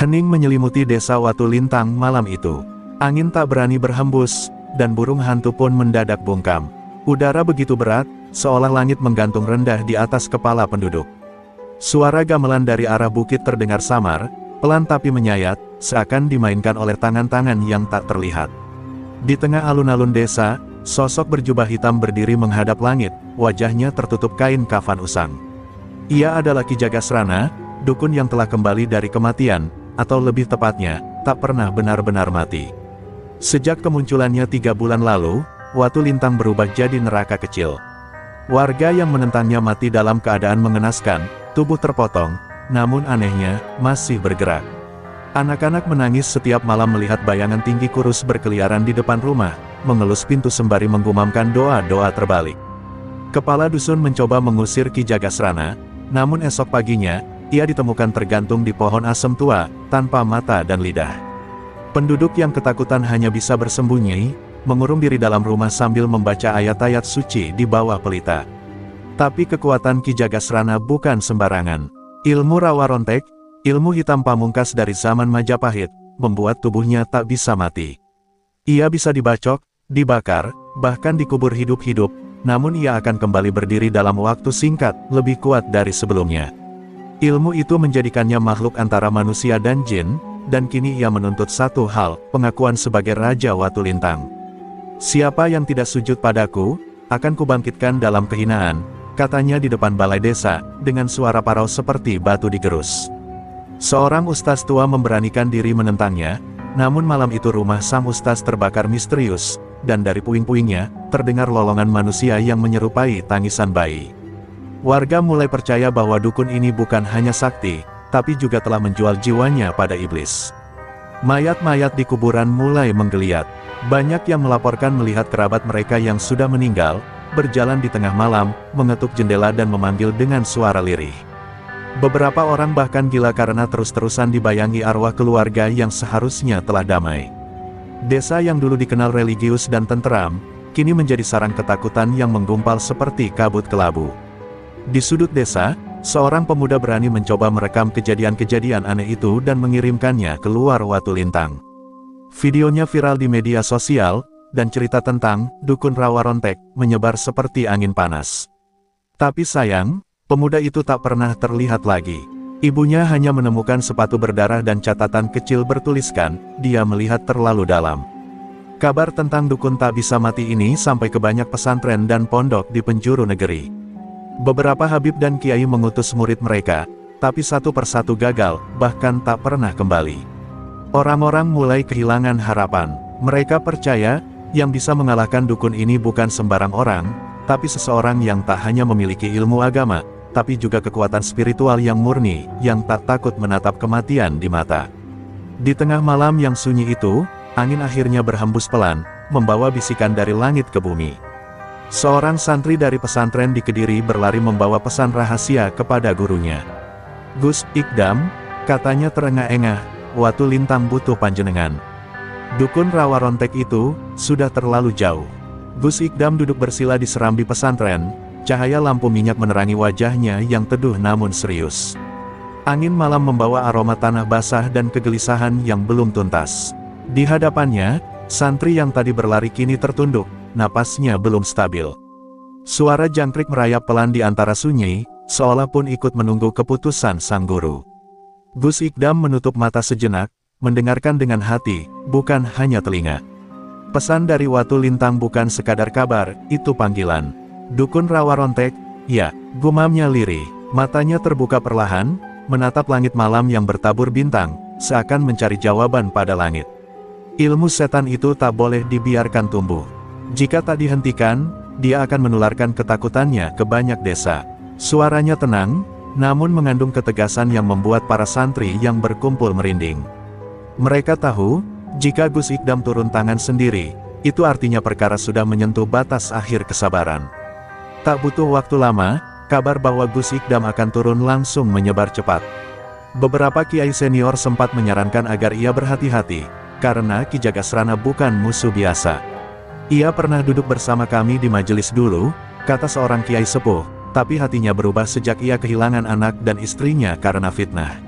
Hening menyelimuti desa Watu Lintang malam itu. Angin tak berani berhembus, dan burung hantu pun mendadak bungkam. Udara begitu berat, seolah langit menggantung rendah di atas kepala penduduk. Suara gamelan dari arah bukit terdengar samar, pelan tapi menyayat, seakan dimainkan oleh tangan-tangan yang tak terlihat. Di tengah alun-alun desa, sosok berjubah hitam berdiri menghadap langit, wajahnya tertutup kain kafan usang. Ia adalah Ki Jagasrana, dukun yang telah kembali dari kematian, atau lebih tepatnya, tak pernah benar-benar mati. Sejak kemunculannya 3 bulan lalu, Watu Lintang berubah jadi neraka kecil. Warga yang menentangnya mati dalam keadaan mengenaskan, tubuh terpotong, namun anehnya, masih bergerak. Anak-anak menangis setiap malam melihat bayangan tinggi kurus berkeliaran di depan rumah, mengelus pintu sembari menggumamkan doa-doa terbalik. Kepala dusun mencoba mengusir Ki Jagasrana, namun esok paginya, ia ditemukan tergantung di pohon asem tua, tanpa mata dan lidah. Penduduk yang ketakutan hanya bisa bersembunyi, mengurung diri dalam rumah sambil membaca ayat-ayat suci di bawah pelita. Tapi kekuatan Ki Jagasrana bukan sembarangan. Ilmu rawa rontek, ilmu hitam pamungkas dari zaman Majapahit, membuat tubuhnya tak bisa mati. Ia bisa dibacok, dibakar, bahkan dikubur hidup-hidup, namun ia akan kembali berdiri dalam waktu singkat, lebih kuat dari sebelumnya. Ilmu itu menjadikannya makhluk antara manusia dan jin, dan kini ia menuntut satu hal, pengakuan sebagai Raja Watu Lintang. Siapa yang tidak sujud padaku, akan kubangkitkan dalam kehinaan, katanya di depan balai desa, dengan suara parau seperti batu digerus. Seorang ustaz tua memberanikan diri menentangnya, namun malam itu rumah sang ustaz terbakar misterius, dan dari puing-puingnya, terdengar lolongan manusia yang menyerupai tangisan bayi. Warga mulai percaya bahwa dukun ini bukan hanya sakti, tapi juga telah menjual jiwanya pada iblis. Mayat-mayat di kuburan mulai menggeliat. Banyak yang melaporkan melihat kerabat mereka yang sudah meninggal, berjalan di tengah malam, mengetuk jendela dan memanggil dengan suara lirih. Beberapa orang bahkan gila karena terus-terusan dibayangi arwah keluarga yang seharusnya telah damai. Desa yang dulu dikenal religius dan tenteram, kini menjadi sarang ketakutan yang menggumpal seperti kabut kelabu. Di sudut desa, seorang pemuda berani mencoba merekam kejadian-kejadian aneh itu dan mengirimkannya keluar Watu Lintang. Videonya viral di media sosial, dan cerita tentang dukun rawa rontek menyebar seperti angin panas. Tapi sayang, pemuda itu tak pernah terlihat lagi. Ibunya hanya menemukan sepatu berdarah dan catatan kecil bertuliskan, dia melihat terlalu dalam. Kabar tentang dukun tak bisa mati ini sampai ke banyak pesantren dan pondok di penjuru negeri. Beberapa habib dan kiai mengutus murid mereka, tapi satu persatu gagal, bahkan tak pernah kembali. Orang-orang mulai kehilangan harapan. Mereka percaya, yang bisa mengalahkan dukun ini bukan sembarang orang, tapi seseorang yang tak hanya memiliki ilmu agama, tapi juga kekuatan spiritual yang murni, yang tak takut menatap kematian di mata. Di tengah malam yang sunyi itu, angin akhirnya berhembus pelan, membawa bisikan dari langit ke bumi. Seorang santri dari pesantren di Kediri berlari membawa pesan rahasia kepada gurunya. "Gus Ikdam," katanya terengah-engah, "Watu Lintang butuh panjenengan." Dukun rawa rontek itu sudah terlalu jauh. Gus Ikdam duduk bersila di serambi pesantren, cahaya lampu minyak menerangi wajahnya yang teduh namun serius. Angin malam membawa aroma tanah basah dan kegelisahan yang belum tuntas. Di hadapannya, santri yang tadi berlari kini tertunduk, napasnya belum stabil. Suara jangkrik merayap pelan di antara sunyi, seolah pun ikut menunggu keputusan sang guru. Gus Ikdam menutup mata sejenak, mendengarkan dengan hati, bukan hanya telinga. Pesan dari Watu Lintang bukan sekadar kabar, itu panggilan. Dukun rawa rontek, ya, gumamnya lirih, matanya terbuka perlahan, menatap langit malam yang bertabur bintang, seakan mencari jawaban pada langit. Ilmu setan itu tak boleh dibiarkan tumbuh. Jika tak dihentikan, dia akan menularkan ketakutannya ke banyak desa. Suaranya tenang, namun mengandung ketegasan yang membuat para santri yang berkumpul merinding. Mereka tahu, jika Gus Ikdam turun tangan sendiri, itu artinya perkara sudah menyentuh batas akhir kesabaran. Tak butuh waktu lama, kabar bahwa Gus Ikdam akan turun langsung menyebar cepat. Beberapa kiai senior sempat menyarankan agar ia berhati-hati, karena Ki Jagasrana bukan musuh biasa. "Ia pernah duduk bersama kami di majelis dulu," kata seorang kiai sepuh, "tapi hatinya berubah sejak ia kehilangan anak dan istrinya karena fitnah."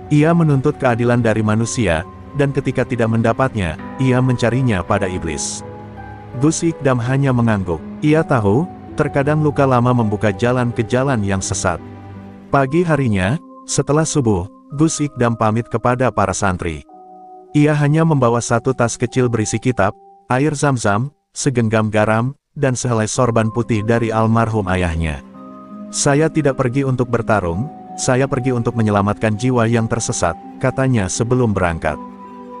Ia menuntut keadilan dari manusia, dan ketika tidak mendapatnya, ia mencarinya pada iblis. Gus Ikdam hanya mengangguk. Ia tahu, terkadang luka lama membuka jalan ke jalan yang sesat. Pagi harinya, setelah subuh, Gus Ikdam pamit kepada para santri. Ia hanya membawa satu tas kecil berisi kitab, air zam-zam, segenggam garam, dan sehelai sorban putih dari almarhum ayahnya. "Saya tidak pergi untuk bertarung, saya pergi untuk menyelamatkan jiwa yang tersesat," katanya sebelum berangkat.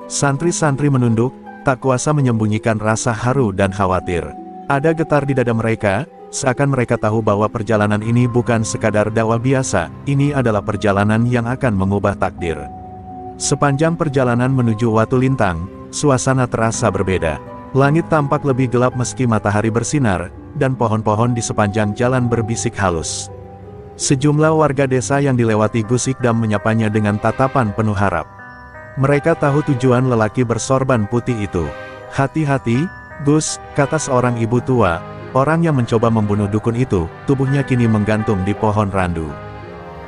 Santri-santri menunduk, tak kuasa menyembunyikan rasa haru dan khawatir. Ada getar di dada mereka, seakan mereka tahu bahwa perjalanan ini bukan sekadar dakwah biasa, ini adalah perjalanan yang akan mengubah takdir. Sepanjang perjalanan menuju Watu Lintang, suasana terasa berbeda. Langit tampak lebih gelap meski matahari bersinar, dan pohon-pohon di sepanjang jalan berbisik halus. Sejumlah warga desa yang dilewati Gus Ikdam menyapanya dengan tatapan penuh harap. Mereka tahu tujuan lelaki bersorban putih itu. "Hati-hati, Gus," kata seorang ibu tua, orang yang mencoba membunuh dukun itu, tubuhnya kini menggantung di pohon randu.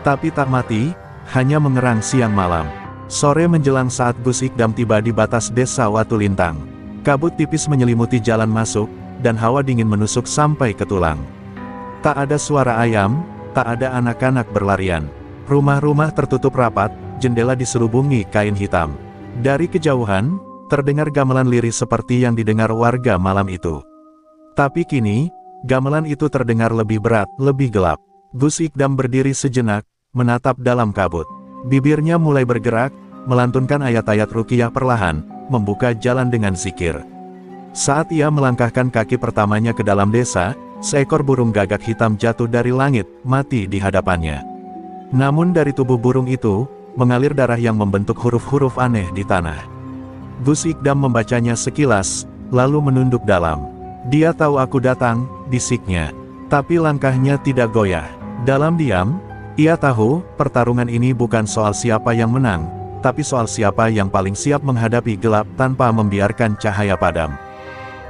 Tapi tak mati, hanya mengerang siang malam. Sore menjelang saat Gus Ikdam tiba di batas desa Watu Lintang. Kabut tipis menyelimuti jalan masuk, dan hawa dingin menusuk sampai ke tulang. Tak ada suara ayam, tak ada anak-anak berlarian. Rumah-rumah tertutup rapat, jendela diselubungi kain hitam. Dari kejauhan, terdengar gamelan lirih seperti yang didengar warga malam itu. Tapi kini, gamelan itu terdengar lebih berat, lebih gelap. Gus Ikdam berdiri sejenak, menatap dalam kabut. Bibirnya mulai bergerak, melantunkan ayat-ayat ruqyah perlahan, membuka jalan dengan zikir. Saat ia melangkahkan kaki pertamanya ke dalam desa, seekor burung gagak hitam jatuh dari langit, mati di hadapannya. Namun dari tubuh burung itu, mengalir darah yang membentuk huruf-huruf aneh di tanah. Gus Ikdam membacanya sekilas, lalu menunduk dalam. "Dia tahu aku datang," bisiknya. Tapi langkahnya tidak goyah. Dalam diam, ia tahu, pertarungan ini bukan soal siapa yang menang, tapi soal siapa yang paling siap menghadapi gelap tanpa membiarkan cahaya padam.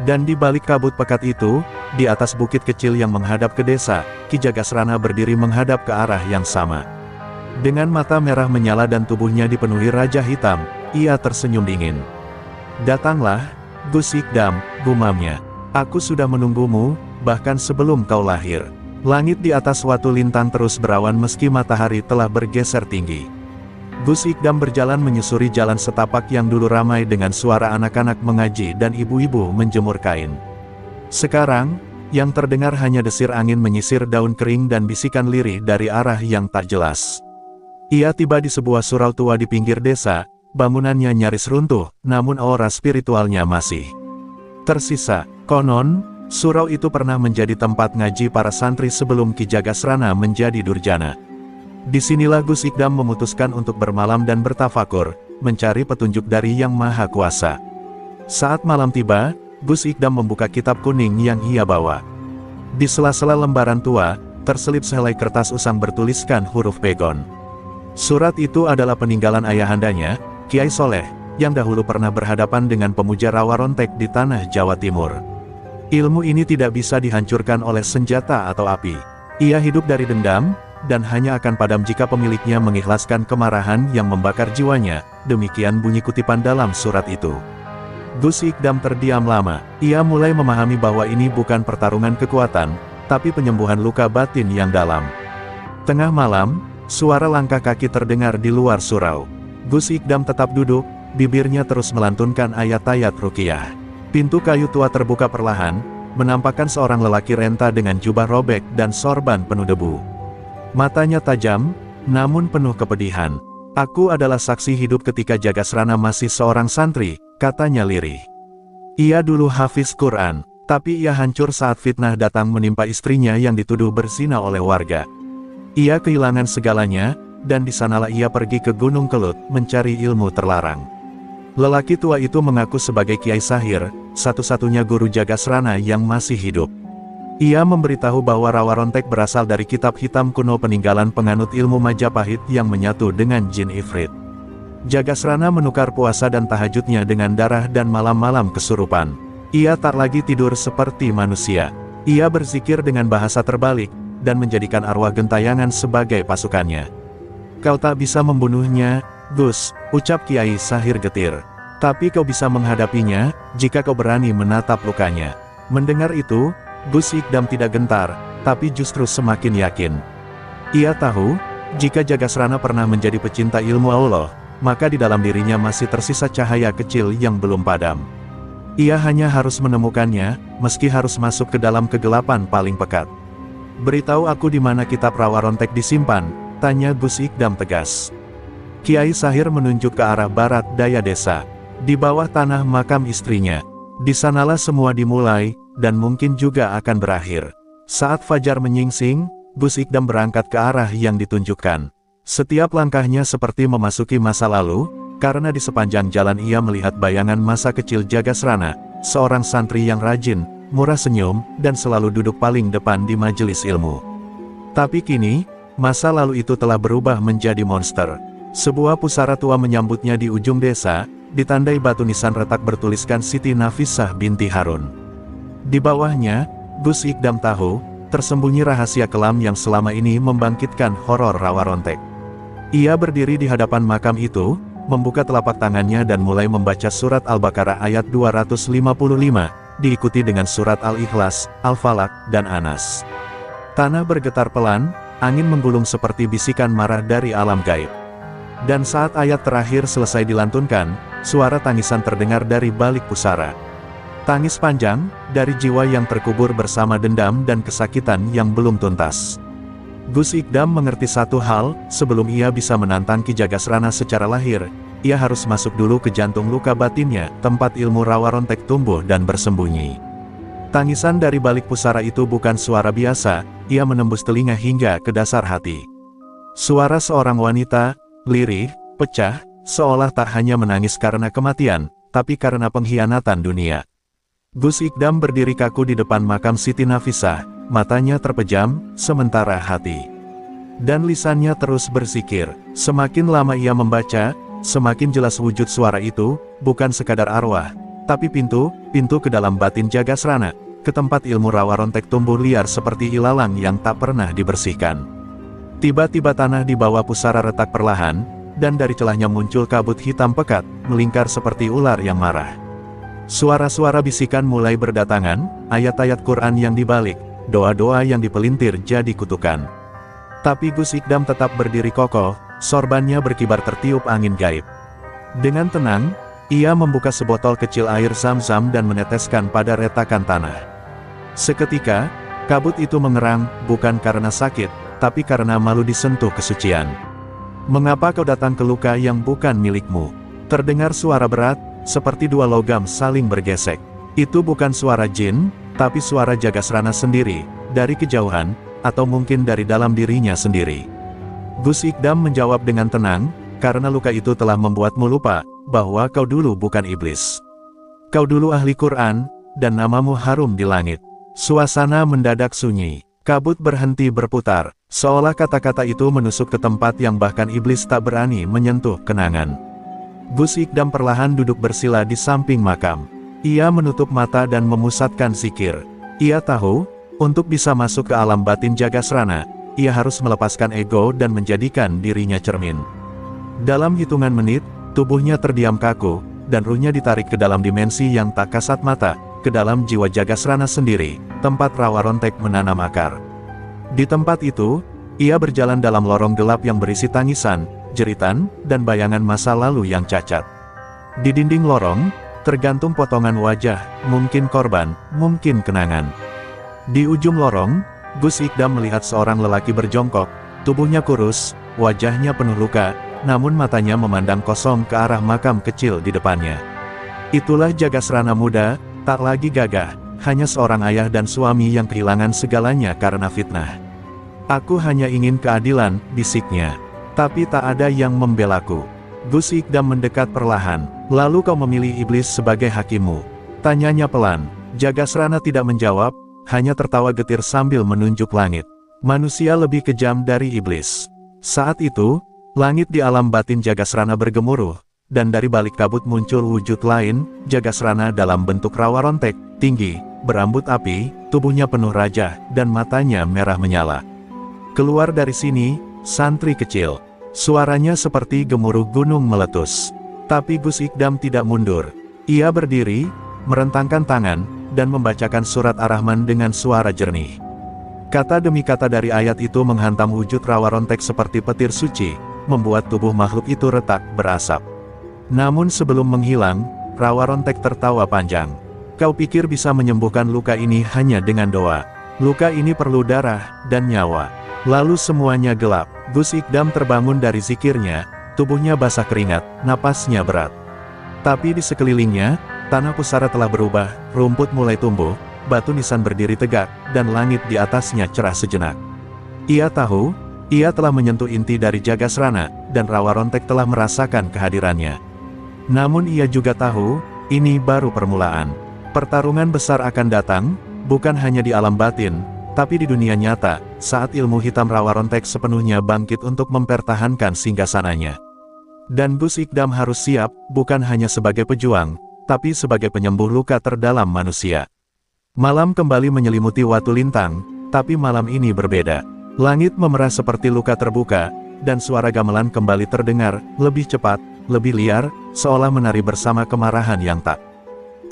Dan di balik kabut pekat itu, di atas bukit kecil yang menghadap ke desa, Ki Jagasrana berdiri menghadap ke arah yang sama. Dengan mata merah menyala dan tubuhnya dipenuhi raja hitam, ia tersenyum dingin. "Datanglah, Gus Ikdam," gumamnya. "Aku sudah menunggumu, bahkan sebelum kau lahir." Langit di atas Watu Lintang terus berawan meski matahari telah bergeser tinggi. Gus Ikdam berjalan menyusuri jalan setapak yang dulu ramai dengan suara anak-anak mengaji dan ibu-ibu menjemur kain. Sekarang, yang terdengar hanya desir angin menyisir daun kering dan bisikan lirih dari arah yang tak jelas. Ia tiba di sebuah surau tua di pinggir desa, bangunannya nyaris runtuh, namun aura spiritualnya masih tersisa. Konon, surau itu pernah menjadi tempat ngaji para santri sebelum Ki Jagasrana menjadi durjana. Disinilah Gus Ikdam memutuskan untuk bermalam dan bertafakur, mencari petunjuk dari Yang Maha Kuasa. Saat malam tiba, Gus Ikdam membuka kitab kuning yang ia bawa. Di sela-sela lembaran tua, terselip sehelai kertas usang bertuliskan huruf pegon. Surat itu adalah peninggalan ayahandanya, Kiai Soleh, yang dahulu pernah berhadapan dengan pemuja rawa rontek di tanah Jawa Timur. Ilmu ini tidak bisa dihancurkan oleh senjata atau api. Ia hidup dari dendam, dan hanya akan padam jika pemiliknya mengikhlaskan kemarahan yang membakar jiwanya, demikian bunyi kutipan dalam surat itu. Gus Ikdam terdiam lama, ia mulai memahami bahwa ini bukan pertarungan kekuatan, tapi penyembuhan luka batin yang dalam. Tengah malam, suara langkah kaki terdengar di luar surau. Gus Ikdam tetap duduk, bibirnya terus melantunkan ayat-ayat ruqyah. Pintu kayu tua terbuka perlahan, menampakkan seorang lelaki renta dengan jubah robek dan sorban penuh debu. Matanya tajam, namun penuh kepedihan. "Aku adalah saksi hidup ketika Jagasrana masih seorang santri," katanya lirih. Ia dulu hafiz Quran, tapi ia hancur saat fitnah datang menimpa istrinya yang dituduh berzina oleh warga. Ia kehilangan segalanya, dan di sanalah ia pergi ke Gunung Kelut, mencari ilmu terlarang. Lelaki tua itu mengaku sebagai Kiai Sahir, satu-satunya guru Jagasrana yang masih hidup. Ia memberitahu bahwa rawa rontek berasal dari kitab hitam kuno peninggalan penganut ilmu Majapahit yang menyatu dengan jin ifrit. Jagasrana menukar puasa dan tahajudnya dengan darah dan malam-malam kesurupan. Ia tak lagi tidur seperti manusia. Ia berzikir dengan bahasa terbalik, dan menjadikan arwah gentayangan sebagai pasukannya. "Kau tak bisa membunuhnya," "Gus," ucap Kiai Sahir getir. "Tapi kau bisa menghadapinya, jika kau berani menatap lukanya." Mendengar itu, Gus Ikdam tidak gentar, tapi justru semakin yakin. Ia tahu, jika Jagasrana pernah menjadi pecinta ilmu Allah, maka di dalam dirinya masih tersisa cahaya kecil yang belum padam. Ia hanya harus menemukannya, meski harus masuk ke dalam kegelapan paling pekat. "Beritahu aku di mana kitab Rawarontek disimpan," tanya Gus Ikdam tegas. Kiai Sahir menunjuk ke arah barat daya desa, di bawah tanah makam istrinya. Di sanalah semua dimulai, dan mungkin juga akan berakhir. Saat fajar menyingsing, Gus Ikdam berangkat ke arah yang ditunjukkan. Setiap langkahnya seperti memasuki masa lalu, karena di sepanjang jalan ia melihat bayangan masa kecil Jagasrana, seorang santri yang rajin, murah senyum, dan selalu duduk paling depan di majelis ilmu. Tapi kini, masa lalu itu telah berubah menjadi monster. Sebuah pusara tua menyambutnya di ujung desa, ditandai batu nisan retak bertuliskan Siti Nafisah binti Harun. Di bawahnya, Gus Ikdam tahu, tersembunyi rahasia kelam yang selama ini membangkitkan horor Rawarontek. Ia berdiri di hadapan makam itu, membuka telapak tangannya dan mulai membaca surat Al-Baqarah ayat 255, diikuti dengan surat Al-Ikhlas, Al-Falaq, dan Anas. Tanah bergetar pelan, angin menggulung seperti bisikan marah dari alam gaib. Dan saat ayat terakhir selesai dilantunkan, suara tangisan terdengar dari balik pusara. Tangis panjang, dari jiwa yang terkubur bersama dendam dan kesakitan yang belum tuntas. Gus Ikdam mengerti satu hal, sebelum ia bisa menantang Ki Jagasrana secara lahir, ia harus masuk dulu ke jantung luka batinnya, tempat ilmu Rawarontek tumbuh dan bersembunyi. Tangisan dari balik pusara itu bukan suara biasa, ia menembus telinga hingga ke dasar hati. Suara seorang wanita, lirih, pecah, seolah tak hanya menangis karena kematian, tapi karena pengkhianatan dunia. Gus Ikdam berdiri kaku di depan makam Siti Nafisah, matanya terpejam, sementara hati dan lisannya terus berzikir. Semakin lama ia membaca, semakin jelas wujud suara itu, bukan sekadar arwah, tapi pintu ke dalam batin Jagasrana, ke tempat ilmu Rawarontek tumbuh liar seperti ilalang yang tak pernah dibersihkan. Tiba-tiba tanah di bawah pusara retak perlahan, dan dari celahnya muncul kabut hitam pekat, melingkar seperti ular yang marah. Suara-suara bisikan mulai berdatangan, ayat-ayat Quran yang dibalik, doa-doa yang dipelintir jadi kutukan. Tapi Gus Ikdam tetap berdiri kokoh, sorbannya berkibar tertiup angin gaib. Dengan tenang, ia membuka sebotol kecil air zam-zam dan meneteskan pada retakan tanah. Seketika, kabut itu mengerang, bukan karena sakit, tapi karena malu disentuh kesucian. "Mengapa kau datang ke luka yang bukan milikmu?" Terdengar suara berat, seperti dua logam saling bergesek. Itu bukan suara jin, tapi suara Jagasrana sendiri, dari kejauhan, atau mungkin dari dalam dirinya sendiri. Gus Ikdam menjawab dengan tenang, "Karena luka itu telah membuatmu lupa, bahwa kau dulu bukan iblis. Kau dulu ahli Quran, dan namamu harum di langit." Suasana mendadak sunyi, kabut berhenti berputar, seolah kata-kata itu menusuk ke tempat yang bahkan iblis tak berani menyentuh kenangan. Gus Ikdam perlahan duduk bersila di samping makam. Ia menutup mata dan memusatkan zikir. Ia tahu, untuk bisa masuk ke alam batin Jagasrana, ia harus melepaskan ego dan menjadikan dirinya cermin. Dalam hitungan menit, tubuhnya terdiam kaku, dan ruhnya ditarik ke dalam dimensi yang tak kasat mata, ke dalam jiwa Jagasrana sendiri, tempat Rawarontek menanam akar. Di tempat itu, ia berjalan dalam lorong gelap yang berisi tangisan, jeritan, dan bayangan masa lalu yang cacat. Di dinding lorong, tergantung potongan wajah, mungkin korban, mungkin kenangan. Di ujung lorong, Gus Ikdam melihat seorang lelaki berjongkok, tubuhnya kurus, wajahnya penuh luka, namun matanya memandang kosong ke arah makam kecil di depannya. Itulah Jagasrana muda, tak lagi gagah, hanya seorang ayah dan suami yang kehilangan segalanya karena fitnah. "Aku hanya ingin keadilan," bisiknya. "Tapi tak ada yang membelaku." Gus Ikdam mendekat perlahan. "Lalu kau memilih iblis sebagai hakimmu?" tanyanya pelan. Jagasrana tidak menjawab, hanya tertawa getir sambil menunjuk langit. Manusia lebih kejam dari iblis. Saat itu, langit di alam batin Jagasrana bergemuruh, dan dari balik kabut muncul wujud lain, Jagasrana dalam bentuk Rawarontek, tinggi, berambut api, tubuhnya penuh rajah, dan matanya merah menyala. "Keluar dari sini, santri kecil." Suaranya seperti gemuruh gunung meletus. Tapi Gus Ikdam tidak mundur. Ia berdiri, merentangkan tangan, dan membacakan surat Ar-Rahman dengan suara jernih. Kata demi kata dari ayat itu menghantam wujud Rawa Rontek seperti petir suci, membuat tubuh makhluk itu retak, berasap. Namun sebelum menghilang, Rawa Rontek tertawa panjang. Kau pikir bisa menyembuhkan luka ini hanya dengan doa? Luka ini perlu darah dan nyawa. Lalu semuanya gelap. Gus Ikdam terbangun dari zikirnya, tubuhnya basah keringat, napasnya berat. Tapi di sekelilingnya, tanah pusara telah berubah, rumput mulai tumbuh, batu nisan berdiri tegak, dan langit di atasnya cerah sejenak. Ia tahu, ia telah menyentuh inti dari Jagasrana, dan Rawa Rontek telah merasakan kehadirannya. Namun ia juga tahu, ini baru permulaan. Pertarungan besar akan datang, bukan hanya di alam batin, tapi di dunia nyata, saat ilmu hitam Rawa Rontek sepenuhnya bangkit untuk mempertahankan singgasananya. Dan Gus Ikdam harus siap, bukan hanya sebagai pejuang, tapi sebagai penyembuh luka terdalam manusia. Malam kembali menyelimuti Watu Lintang, tapi malam ini berbeda. Langit memerah seperti luka terbuka, dan suara gamelan kembali terdengar, lebih cepat, lebih liar, seolah menari bersama kemarahan yang tak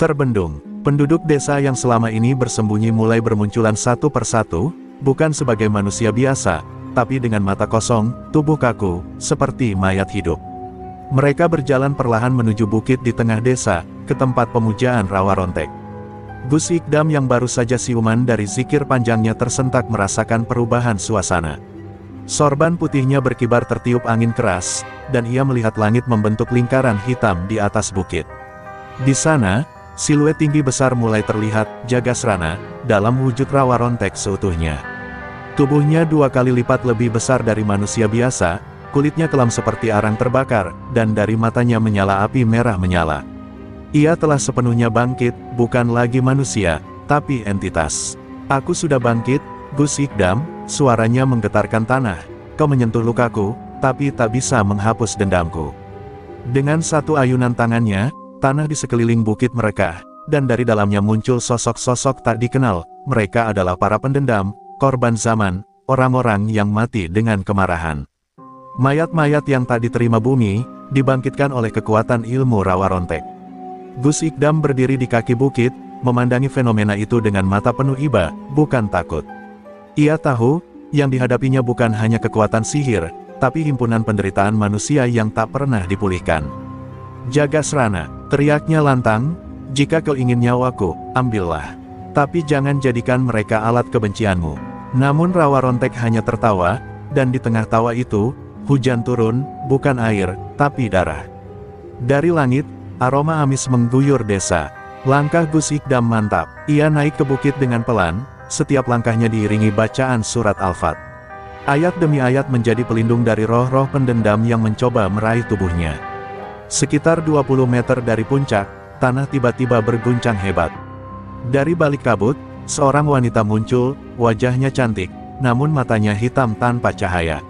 terbendung. Penduduk desa yang selama ini bersembunyi mulai bermunculan satu persatu, bukan sebagai manusia biasa, tapi dengan mata kosong, tubuh kaku, seperti mayat hidup. Mereka berjalan perlahan menuju bukit di tengah desa, ke tempat pemujaan Rawa Rontek. Gus Ikdam yang baru saja siuman dari zikir panjangnya tersentak merasakan perubahan suasana. Sorban putihnya berkibar tertiup angin keras, dan ia melihat langit membentuk lingkaran hitam di atas bukit. Di sana, siluet tinggi besar mulai terlihat, Jagasrana, dalam wujud Rawa Rontek seutuhnya. Tubuhnya 2 kali lipat lebih besar dari manusia biasa, kulitnya kelam seperti arang terbakar, dan dari matanya menyala api merah menyala. Ia telah sepenuhnya bangkit, bukan lagi manusia, tapi entitas. Aku sudah bangkit, Gus Ikdam, suaranya menggetarkan tanah. Kau menyentuh lukaku, tapi tak bisa menghapus dendamku. Dengan satu ayunan tangannya, tanah di sekeliling bukit merekah, dan dari dalamnya muncul sosok-sosok tak dikenal. Mereka adalah para pendendam, korban zaman, orang-orang yang mati dengan kemarahan. Mayat-mayat yang tak diterima bumi, dibangkitkan oleh kekuatan ilmu Rawa Rontek. Gus Ikdam berdiri di kaki bukit, memandangi fenomena itu dengan mata penuh iba, bukan takut. Ia tahu, yang dihadapinya bukan hanya kekuatan sihir, tapi himpunan penderitaan manusia yang tak pernah dipulihkan. Jagasrana, teriaknya lantang, jika kau ingin nyawaku, ambillah. Tapi jangan jadikan mereka alat kebencianmu. Namun Rawa Rontek hanya tertawa, dan di tengah tawa itu, hujan turun, bukan air, tapi darah. Dari langit, aroma amis mengguyur desa. Langkah Gus Ikdam mantap. Ia naik ke bukit dengan pelan, setiap langkahnya diiringi bacaan surat Al-Fat. Ayat demi ayat menjadi pelindung dari roh-roh pendendam yang mencoba meraih tubuhnya. Sekitar 20 meter dari puncak, tanah tiba-tiba berguncang hebat. Dari balik kabut, seorang wanita muncul, wajahnya cantik, namun matanya hitam tanpa cahaya.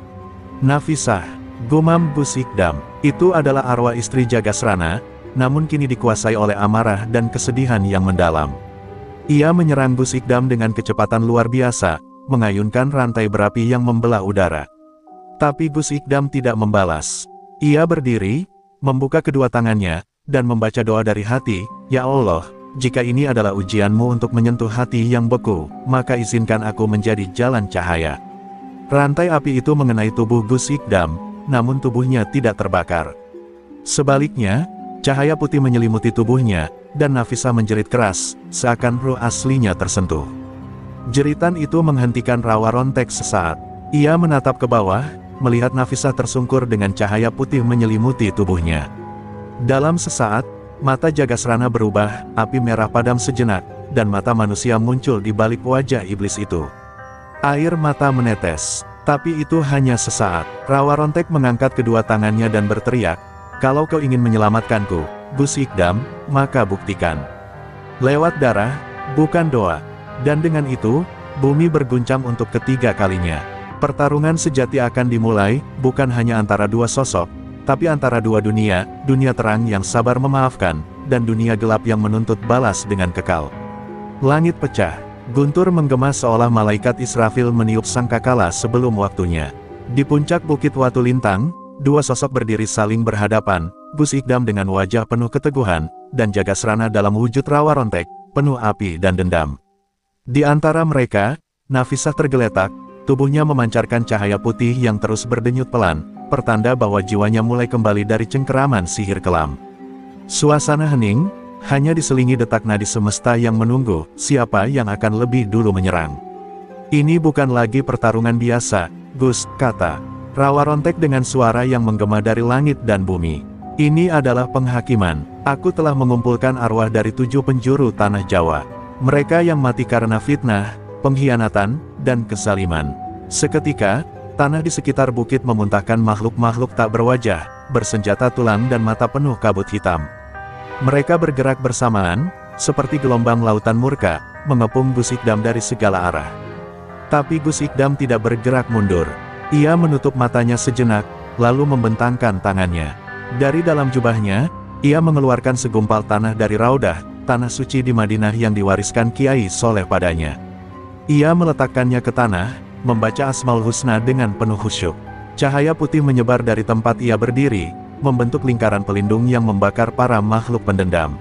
Nafisah, gumam Gus Ikdam, itu adalah arwah istri Jagasrana, namun kini dikuasai oleh amarah dan kesedihan yang mendalam. Ia menyerang Gus Ikdam dengan kecepatan luar biasa, mengayunkan rantai berapi yang membelah udara. Tapi Gus Ikdam tidak membalas. Ia berdiri, membuka kedua tangannya, dan membaca doa dari hati, "Ya Allah, jika ini adalah ujianmu untuk menyentuh hati yang beku, maka izinkan aku menjadi jalan cahaya." Rantai api itu mengenai tubuh Gus Ikdam, namun tubuhnya tidak terbakar. Sebaliknya, cahaya putih menyelimuti tubuhnya, dan Nafisah menjerit keras, seakan ruh aslinya tersentuh. Jeritan itu menghentikan Rawa Rontek sesaat. Ia menatap ke bawah, melihat Nafisah tersungkur dengan cahaya putih menyelimuti tubuhnya. Dalam sesaat, mata Jagasrana berubah, api merah padam sejenak, dan mata manusia muncul di balik wajah iblis itu. Air mata menetes, tapi itu hanya sesaat. Rawa Rontek mengangkat kedua tangannya dan berteriak, "Kalau kau ingin menyelamatkanku, Gus Ikdam, maka buktikan. Lewat darah, bukan doa." Dan dengan itu, bumi berguncang untuk ketiga kalinya. Pertarungan sejati akan dimulai, bukan hanya antara dua sosok, tapi antara dua dunia, dunia terang yang sabar memaafkan, dan dunia gelap yang menuntut balas dengan kekal. Langit pecah, guntur menggema seolah malaikat Israfil meniup sangkakala sebelum waktunya. Di puncak bukit Watu Lintang, Dua sosok berdiri saling berhadapan, Gus Ikdam dengan wajah penuh keteguhan, dan Jagasrana dalam wujud rawa rontek, penuh api dan dendam. Di antara mereka, Nafisah tergeletak, tubuhnya memancarkan cahaya putih yang terus berdenyut pelan, pertanda bahwa jiwanya mulai kembali dari cengkeraman sihir kelam. Suasana hening, hanya diselingi detak nadi semesta yang menunggu, siapa yang akan lebih dulu menyerang. Ini bukan lagi pertarungan biasa, Gus, kata rawa rontek dengan suara yang menggema dari langit dan bumi. Ini adalah penghakiman. Aku telah mengumpulkan arwah dari 7 penjuru tanah Jawa. Mereka yang mati karena fitnah, pengkhianatan, dan kezaliman. Seketika, tanah di sekitar bukit memuntahkan makhluk-makhluk tak berwajah, bersenjata tulang dan mata penuh kabut hitam. Mereka bergerak bersamaan, seperti gelombang lautan murka, mengepung Gus Ikdam dari segala arah. Tapi Gus Ikdam tidak bergerak mundur. Ia menutup matanya sejenak, lalu membentangkan tangannya. Dari dalam jubahnya, ia mengeluarkan segumpal tanah dari Raudah, tanah suci di Madinah yang diwariskan Kiai Soleh padanya. Ia meletakkannya ke tanah, membaca Asmaul Husna dengan penuh khusyuk. Cahaya putih menyebar dari tempat ia berdiri, membentuk lingkaran pelindung yang membakar para makhluk pendendam.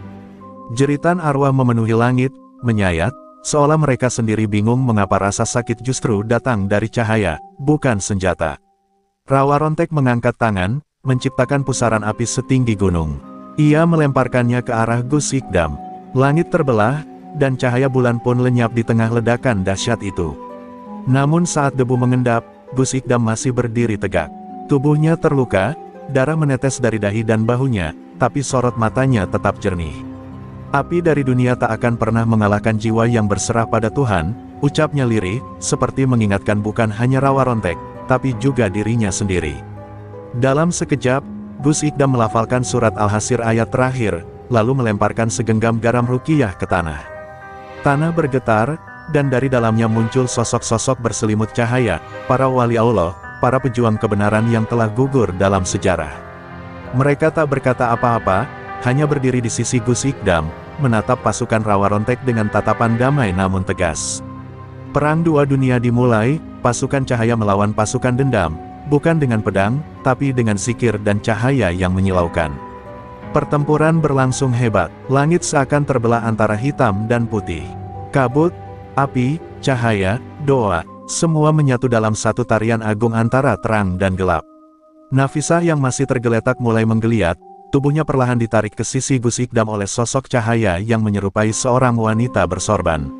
Jeritan arwah memenuhi langit, menyayat, seolah mereka sendiri bingung mengapa rasa sakit justru datang dari cahaya, bukan senjata. Rawa rontek mengangkat tangan, menciptakan pusaran api setinggi gunung. Ia melemparkannya ke arah Gus Ikdam. Langit terbelah, dan cahaya bulan pun lenyap di tengah ledakan dahsyat itu. Namun saat debu mengendap, Gus Ikdam masih berdiri tegak. Tubuhnya terluka, darah menetes dari dahi dan bahunya, tapi sorot matanya tetap jernih. Api dari dunia tak akan pernah mengalahkan jiwa yang berserah pada Tuhan, ucapnya lirih, seperti mengingatkan bukan hanya rawa rontek, tapi juga dirinya sendiri. Dalam sekejap, Gus Ikdam melafalkan surat Al-Hasir ayat terakhir, lalu melemparkan segenggam garam ruqyah ke tanah. Tanah bergetar, dan dari dalamnya muncul sosok-sosok berselimut cahaya, para wali Allah, para pejuang kebenaran yang telah gugur dalam sejarah. Mereka tak berkata apa-apa, hanya berdiri di sisi Gus Ikdam, menatap pasukan rawa rontek dengan tatapan damai namun tegas. Perang dua dunia dimulai, pasukan cahaya melawan pasukan dendam, bukan dengan pedang, tapi dengan sikir dan cahaya yang menyilaukan. Pertempuran berlangsung hebat, langit seakan terbelah antara hitam dan putih. Kabut, api, cahaya, doa, semua menyatu dalam satu tarian agung antara terang dan gelap. Nafisah yang masih tergeletak mulai menggeliat, tubuhnya perlahan ditarik ke sisi Gus Ikdam oleh sosok cahaya yang menyerupai seorang wanita bersorban.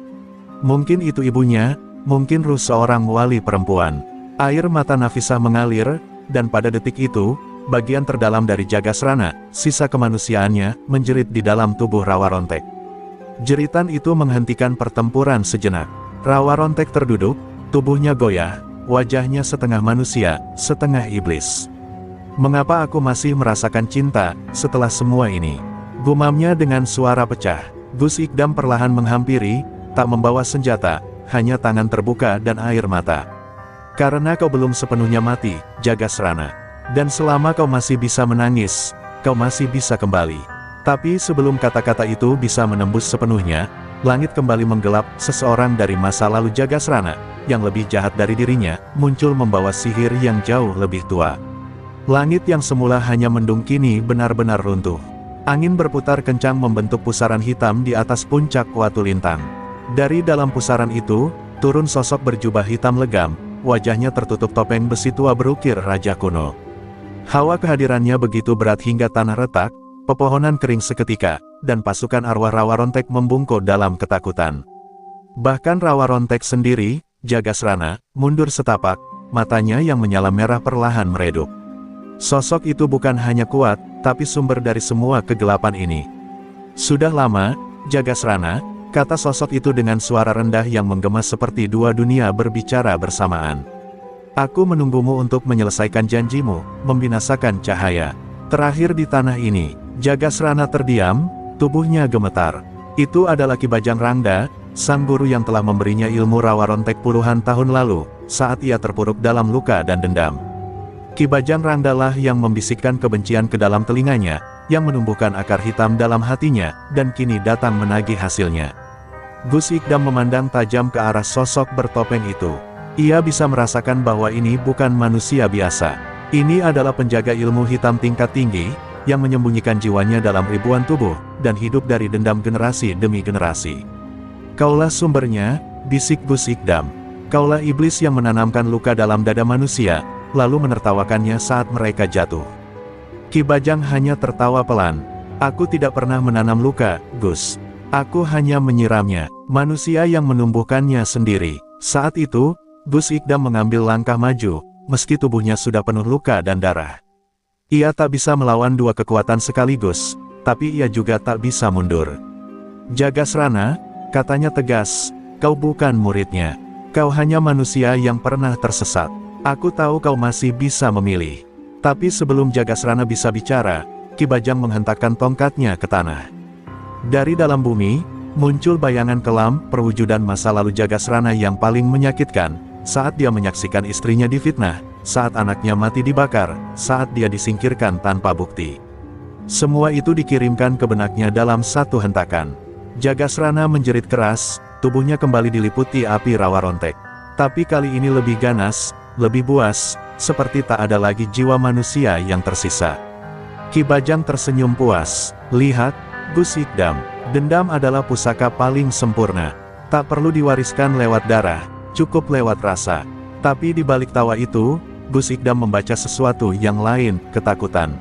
Mungkin itu ibunya, mungkin ruh seorang wali perempuan. Air mata Nafisah mengalir, dan pada detik itu, bagian terdalam dari Jagasrana, sisa kemanusiaannya, menjerit di dalam tubuh rawa rontek. Jeritan itu menghentikan pertempuran sejenak. Rawa rontek terduduk, tubuhnya goyah, wajahnya setengah manusia, setengah iblis. Mengapa aku masih merasakan cinta, setelah semua ini? Gumamnya dengan suara pecah. Gus Ikdam perlahan menghampiri, tak membawa senjata, hanya tangan terbuka dan air mata. Karena kau belum sepenuhnya mati, Jagasrana. Dan selama kau masih bisa menangis, kau masih bisa kembali. Tapi sebelum kata-kata itu bisa menembus sepenuhnya, langit kembali menggelap. Seseorang dari masa lalu Jagasrana, yang lebih jahat dari dirinya, muncul membawa sihir yang jauh lebih tua. Langit yang semula hanya mendung kini benar-benar runtuh. Angin berputar kencang membentuk pusaran hitam di atas puncak Watu Lintang. Dari dalam pusaran itu, turun sosok berjubah hitam legam, wajahnya tertutup topeng besi tua berukir raja kuno. Hawa kehadirannya begitu berat hingga tanah retak, pepohonan kering seketika, dan pasukan arwah rawa rontek membungkuk dalam ketakutan. Bahkan rawa rontek sendiri, Jagasrana, mundur setapak, matanya yang menyala merah perlahan meredup. Sosok itu bukan hanya kuat, tapi sumber dari semua kegelapan ini. Sudah lama, Jagasrana, kata sosok itu dengan suara rendah yang menggema seperti dua dunia berbicara bersamaan. Aku menunggumu untuk menyelesaikan janjimu, membinasakan cahaya. Terakhir di tanah ini. Jagasrana terdiam, tubuhnya gemetar. Itu adalah Ki Bajang Rangda, sang guru yang telah memberinya ilmu rawa rontek puluhan tahun lalu, saat ia terpuruk dalam luka dan dendam. Ki Bajang Rangda lah yang membisikkan kebencian ke dalam telinganya, yang menumbuhkan akar hitam dalam hatinya, dan kini datang menagih hasilnya. Gus Ikdam memandang tajam ke arah sosok bertopeng itu. Ia bisa merasakan bahwa ini bukan manusia biasa. Ini adalah penjaga ilmu hitam tingkat tinggi, yang menyembunyikan jiwanya dalam ribuan tubuh, dan hidup dari dendam generasi demi generasi. Kaulah sumbernya, bisik Gus Ikdam. Kaulah iblis yang menanamkan luka dalam dada manusia, lalu menertawakannya saat mereka jatuh. Ki Bajang hanya tertawa pelan. Aku tidak pernah menanam luka, Gus. Aku hanya menyiramnya, manusia yang menumbuhkannya sendiri. Saat itu, Gus Ikdam mengambil langkah maju, meski tubuhnya sudah penuh luka dan darah. Ia tak bisa melawan dua kekuatan sekaligus, tapi ia juga tak bisa mundur. Jagasrana, katanya tegas, kau bukan muridnya. Kau hanya manusia yang pernah tersesat. Aku tahu kau masih bisa memilih. Tapi sebelum Jagasrana bisa bicara, Ki Bajang menghentakkan tongkatnya ke tanah. Dari dalam bumi, muncul bayangan kelam perwujudan masa lalu Jagasrana yang paling menyakitkan, saat dia menyaksikan istrinya difitnah, saat anaknya mati dibakar, saat dia disingkirkan tanpa bukti. Semua itu dikirimkan ke benaknya dalam satu hentakan. Jagasrana menjerit keras, tubuhnya kembali diliputi api rawa rontek. Tapi kali ini lebih ganas, lebih buas, seperti tak ada lagi jiwa manusia yang tersisa. Ki Bajang tersenyum puas. Lihat, Gus Ikdam, dendam adalah pusaka paling sempurna. Tak perlu diwariskan lewat darah, cukup lewat rasa. Tapi di balik tawa itu, Gus Ikdam membaca sesuatu yang lain, ketakutan.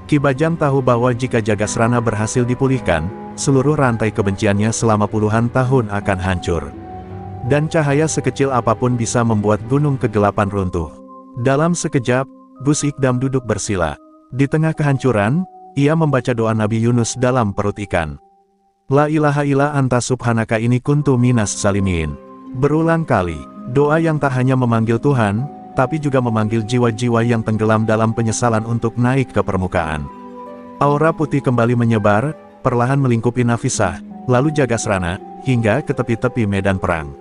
Ki Bajang tahu bahwa jika Jagasrana berhasil dipulihkan, seluruh rantai kebenciannya selama puluhan tahun akan hancur. Dan cahaya sekecil apapun bisa membuat gunung kegelapan runtuh. Dalam sekejap, Gus Ikdam duduk bersila. Di tengah kehancuran, ia membaca doa Nabi Yunus dalam perut ikan. La ilaha illa anta subhanaka ini kuntu minas zalimin. Berulang kali, doa yang tak hanya memanggil Tuhan, tapi juga memanggil jiwa-jiwa yang tenggelam dalam penyesalan untuk naik ke permukaan. Aura putih kembali menyebar, perlahan melingkupi Nafisah, lalu Jagasrana, hingga ke tepi-tepi medan perang.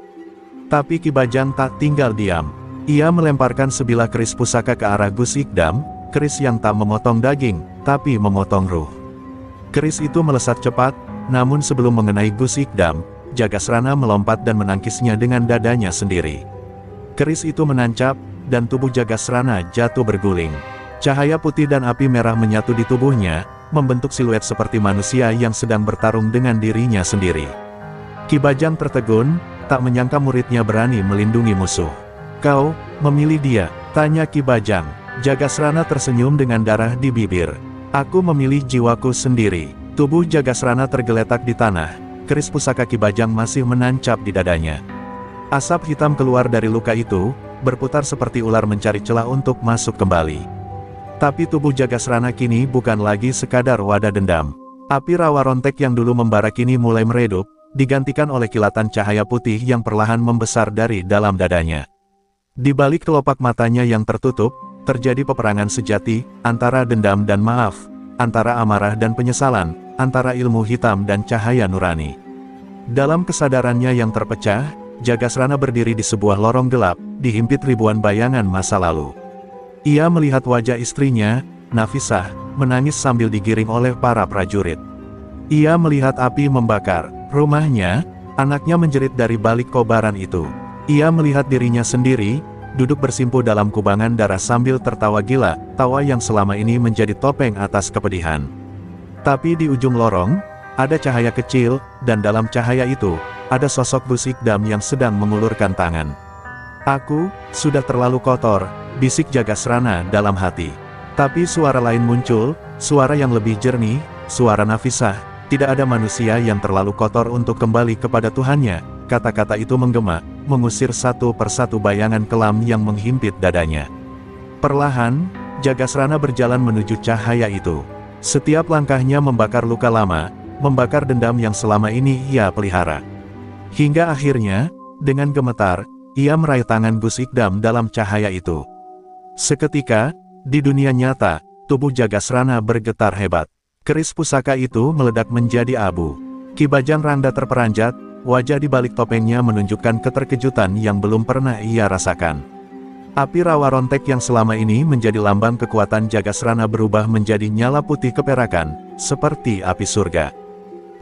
Tapi Ki Bajang tak tinggal diam. Ia melemparkan sebilah keris pusaka ke arah Gus Ikdam, keris yang tak memotong daging, tapi memotong ruh. Keris itu melesat cepat, namun sebelum mengenai Gus Ikdam, Jagasrana melompat dan menangkisnya dengan dadanya sendiri. Keris itu menancap, dan tubuh Jagasrana jatuh berguling. Cahaya putih dan api merah menyatu di tubuhnya, membentuk siluet seperti manusia yang sedang bertarung dengan dirinya sendiri. Ki Bajang tertegun, tak menyangka muridnya berani melindungi musuh. Kau memilih dia? Tanya Ki Bajang. Jagasrana tersenyum dengan darah di bibir. Aku memilih jiwaku sendiri. Tubuh Jagasrana tergeletak di tanah. Keris pusaka Ki Bajang masih menancap di dadanya. Asap hitam keluar dari luka itu, berputar seperti ular mencari celah untuk masuk kembali. Tapi tubuh Jagasrana kini bukan lagi sekadar wadah dendam. Api rawa rontek yang dulu membara kini mulai meredup, digantikan oleh kilatan cahaya putih yang perlahan membesar dari dalam dadanya. Di balik kelopak matanya yang tertutup, terjadi peperangan sejati, antara dendam dan maaf, antara amarah dan penyesalan, antara ilmu hitam dan cahaya nurani. Dalam kesadarannya yang terpecah, Jagasrana berdiri di sebuah lorong gelap, dihimpit ribuan bayangan masa lalu. Ia melihat wajah istrinya, Nafisah, menangis sambil digiring oleh para prajurit. Ia melihat api membakar rumahnya, anaknya menjerit dari balik kobaran itu. Ia melihat dirinya sendiri, duduk bersimpuh dalam kubangan darah sambil tertawa gila, tawa yang selama ini menjadi topeng atas kepedihan. Tapi di ujung lorong, ada cahaya kecil, dan dalam cahaya itu, ada sosok Gus Ikdam yang sedang mengulurkan tangan. Aku sudah terlalu kotor, bisik Jagasrana dalam hati. Tapi suara lain muncul, suara yang lebih jernih, suara Nafisah. Tidak ada manusia yang terlalu kotor untuk kembali kepada Tuhannya. Kata-kata itu menggema, mengusir satu persatu bayangan kelam yang menghimpit dadanya. Perlahan, Jagasrana berjalan menuju cahaya itu. Setiap langkahnya membakar luka lama, membakar dendam yang selama ini ia pelihara. Hingga akhirnya, dengan gemetar, ia meraih tangan Gus Ikdam dalam cahaya itu. Seketika, di dunia nyata, tubuh Jagasrana bergetar hebat. Keris pusaka itu meledak menjadi abu. Ki Bajang randa terperanjat, wajah di balik topengnya menunjukkan keterkejutan yang belum pernah ia rasakan. Api rawa rontek yang selama ini menjadi lambang kekuatan Jagasrana berubah menjadi nyala putih keperakan, seperti api surga.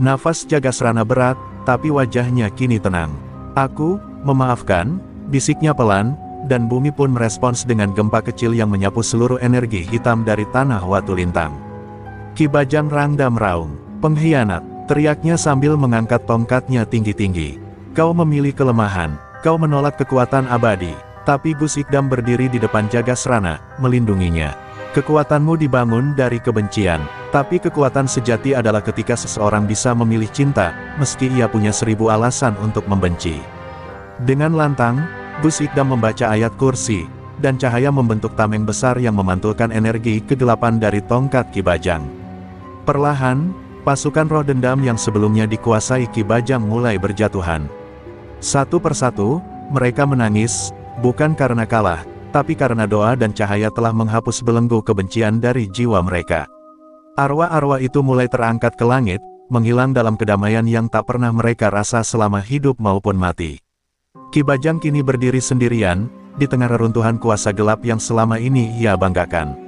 Nafas Jagasrana berat, tapi wajahnya kini tenang. Aku memaafkan, bisiknya pelan, dan bumi pun merespons dengan gempa kecil yang menyapu seluruh energi hitam dari tanah Watu Lintang. Ki Bajang Rangda meraung. "Pengkhianat!" teriaknya sambil mengangkat tongkatnya tinggi-tinggi. "Kau memilih kelemahan, kau menolak kekuatan abadi." Tapi Gus Ikdam berdiri di depan Jagasrana, melindunginya. "Kekuatanmu dibangun dari kebencian, tapi kekuatan sejati adalah ketika seseorang bisa memilih cinta, meski ia punya 1000 alasan untuk membenci." Dengan lantang, Gus Ikdam membaca ayat kursi, dan cahaya membentuk tameng besar yang memantulkan energi kegelapan dari tongkat Ki Bajang. Perlahan, pasukan roh dendam yang sebelumnya dikuasai Ki Bajang mulai berjatuhan. Satu persatu, mereka menangis, bukan karena kalah, tapi karena doa dan cahaya telah menghapus belenggu kebencian dari jiwa mereka. Arwah-arwah itu mulai terangkat ke langit, menghilang dalam kedamaian yang tak pernah mereka rasa selama hidup maupun mati. Ki Bajang kini berdiri sendirian, di tengah reruntuhan kuasa gelap yang selama ini ia banggakan.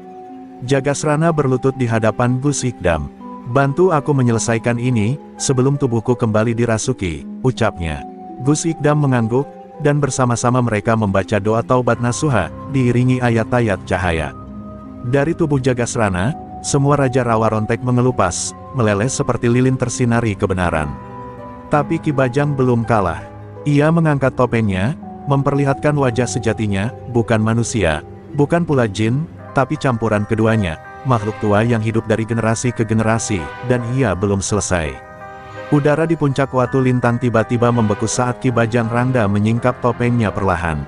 Jagasrana berlutut di hadapan Gus Ikdam. "Bantu aku menyelesaikan ini, sebelum tubuhku kembali dirasuki," ucapnya. Gus Ikdam mengangguk, dan bersama-sama mereka membaca doa taubat nasuha, diiringi ayat-ayat cahaya. Dari tubuh Jagasrana, semua Raja Rawa Rontek mengelupas, meleleh seperti lilin tersinari kebenaran. Tapi Ki Bajang belum kalah. Ia mengangkat topengnya, memperlihatkan wajah sejatinya, bukan manusia, bukan pula jin, tapi campuran keduanya, makhluk tua yang hidup dari generasi ke generasi, dan ia belum selesai. Udara di puncak Watu Lintang tiba-tiba membeku saat Ki Bajang Rangda menyingkap topengnya perlahan.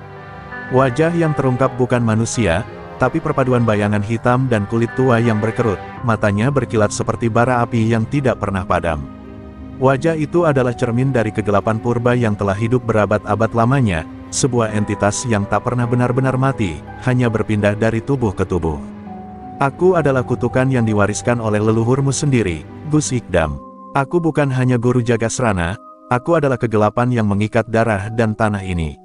Wajah yang terungkap bukan manusia, tapi perpaduan bayangan hitam dan kulit tua yang berkerut, matanya berkilat seperti bara api yang tidak pernah padam. Wajah itu adalah cermin dari kegelapan purba yang telah hidup berabad-abad lamanya, sebuah entitas yang tak pernah benar-benar mati, hanya berpindah dari tubuh ke tubuh. "Aku adalah kutukan yang diwariskan oleh leluhurmu sendiri, Gus Ikdam. Aku bukan hanya guru Jagasrana, aku adalah kegelapan yang mengikat darah dan tanah ini."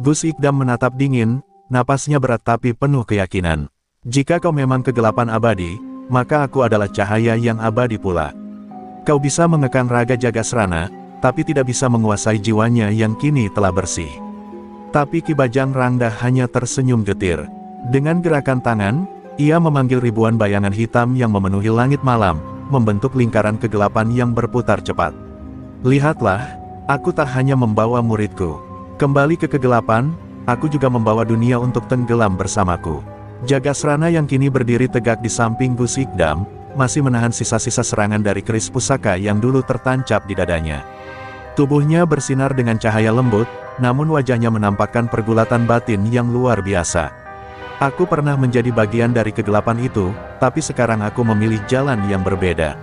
Gus Ikdam menatap dingin, napasnya berat tapi penuh keyakinan. "Jika kau memang kegelapan abadi, maka aku adalah cahaya yang abadi pula. Kau bisa mengekang raga Jagasrana, tapi tidak bisa menguasai jiwanya yang kini telah bersih." Tapi Ki Bajang Rangda hanya tersenyum getir. Dengan gerakan tangan, ia memanggil ribuan bayangan hitam yang memenuhi langit malam, membentuk lingkaran kegelapan yang berputar cepat. "Lihatlah, aku tak hanya membawa muridku kembali ke kegelapan, aku juga membawa dunia untuk tenggelam bersamaku." Jagasrana yang kini berdiri tegak di samping Gus Ikdam, masih menahan sisa-sisa serangan dari keris pusaka yang dulu tertancap di dadanya. Tubuhnya bersinar dengan cahaya lembut, namun wajahnya menampakkan pergulatan batin yang luar biasa. "Aku pernah menjadi bagian dari kegelapan itu, tapi sekarang aku memilih jalan yang berbeda.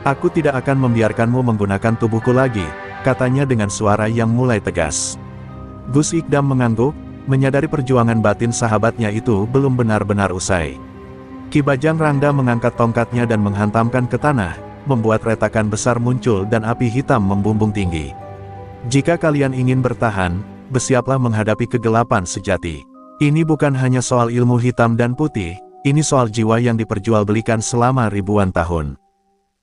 Aku tidak akan membiarkanmu menggunakan tubuhku lagi," katanya dengan suara yang mulai tegas. Gus Ikdam mengangguk, menyadari perjuangan batin sahabatnya itu belum benar-benar usai. Ki Bajang Rangda mengangkat tongkatnya dan menghantamkan ke tanah, membuat retakan besar muncul dan api hitam membumbung tinggi. "Jika kalian ingin bertahan, bersiaplah menghadapi kegelapan sejati. Ini bukan hanya soal ilmu hitam dan putih, ini soal jiwa yang diperjualbelikan selama ribuan tahun."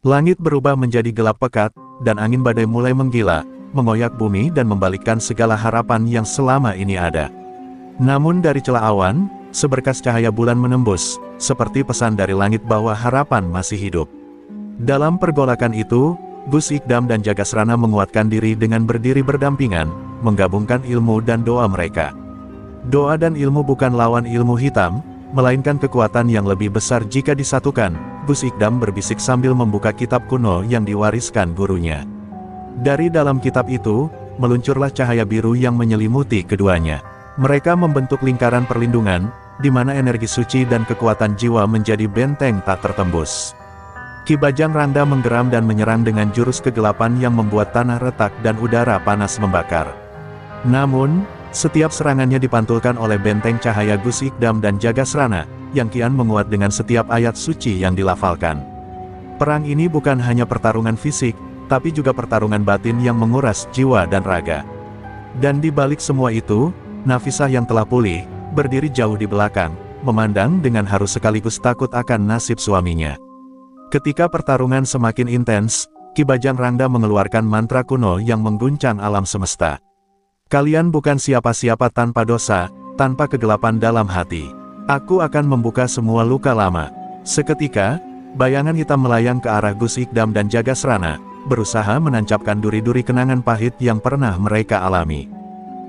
Langit berubah menjadi gelap pekat, dan angin badai mulai menggila, mengoyak bumi dan membalikkan segala harapan yang selama ini ada. Namun dari celah awan, seberkas cahaya bulan menembus, seperti pesan dari langit bahwa harapan masih hidup. Dalam pergolakan itu, Gus Ikdam dan Jagasrana menguatkan diri dengan berdiri berdampingan, menggabungkan ilmu dan doa mereka. Doa dan ilmu bukan lawan ilmu hitam, melainkan kekuatan yang lebih besar jika disatukan, Gus Ikdam berbisik sambil membuka kitab kuno yang diwariskan gurunya. Dari dalam kitab itu, meluncurlah cahaya biru yang menyelimuti keduanya. Mereka membentuk lingkaran perlindungan, di mana energi suci dan kekuatan jiwa menjadi benteng tak tertembus. Ki Bajang Rangda menggeram dan menyerang dengan jurus kegelapan yang membuat tanah retak dan udara panas membakar. Namun, setiap serangannya dipantulkan oleh benteng cahaya Gus Ikdam dan Jagasrana, yang kian menguat dengan setiap ayat suci yang dilafalkan. Perang ini bukan hanya pertarungan fisik, tapi juga pertarungan batin yang menguras jiwa dan raga. Dan di balik semua itu, Nafisah yang telah pulih, berdiri jauh di belakang, memandang dengan haru sekaligus takut akan nasib suaminya. Ketika pertarungan semakin intens, Ki Bajang Rangda mengeluarkan mantra kuno yang mengguncang alam semesta. "Kalian bukan siapa-siapa tanpa dosa, tanpa kegelapan dalam hati. Aku akan membuka semua luka lama. Seketika, bayangan hitam melayang ke arah Gus Ikdam dan Jagasrana, berusaha menancapkan duri-duri kenangan pahit yang pernah mereka alami.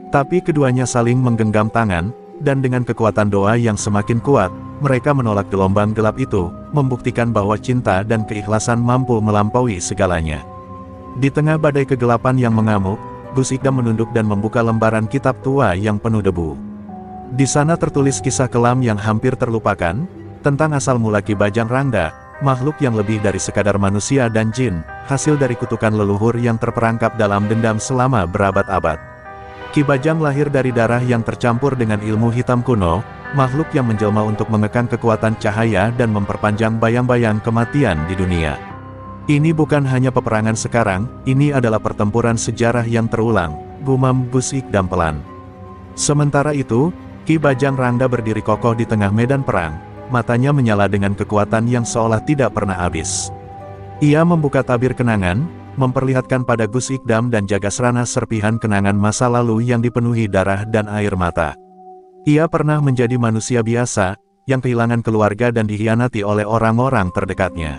Tapi keduanya saling menggenggam tangan, dan dengan kekuatan doa yang semakin kuat, mereka menolak gelombang gelap itu, membuktikan bahwa cinta dan keikhlasan mampu melampaui segalanya. Di tengah badai kegelapan yang mengamuk, Gus Ikdam menunduk dan membuka lembaran kitab tua yang penuh debu. Di sana tertulis kisah kelam yang hampir terlupakan, tentang asal mula Ki Bajang Rangda, makhluk yang lebih dari sekadar manusia dan jin, hasil dari kutukan leluhur yang terperangkap dalam dendam selama berabad-abad. Ki Bajang lahir dari darah yang tercampur dengan ilmu hitam kuno, makhluk yang menjelma untuk mengekang kekuatan cahaya dan memperpanjang bayang-bayang kematian di dunia. Ini bukan hanya peperangan sekarang, ini adalah pertempuran sejarah yang terulang, gumam Gus Ikdam pelan. Sementara itu, Ki Bajang Rangda berdiri kokoh di tengah medan perang, matanya menyala dengan kekuatan yang seolah tidak pernah habis. Ia membuka tabir kenangan, memperlihatkan pada Gus Ikdam dan Jagasrana serpihan kenangan masa lalu yang dipenuhi darah dan air mata. Ia pernah menjadi manusia biasa, yang kehilangan keluarga dan dikhianati oleh orang-orang terdekatnya.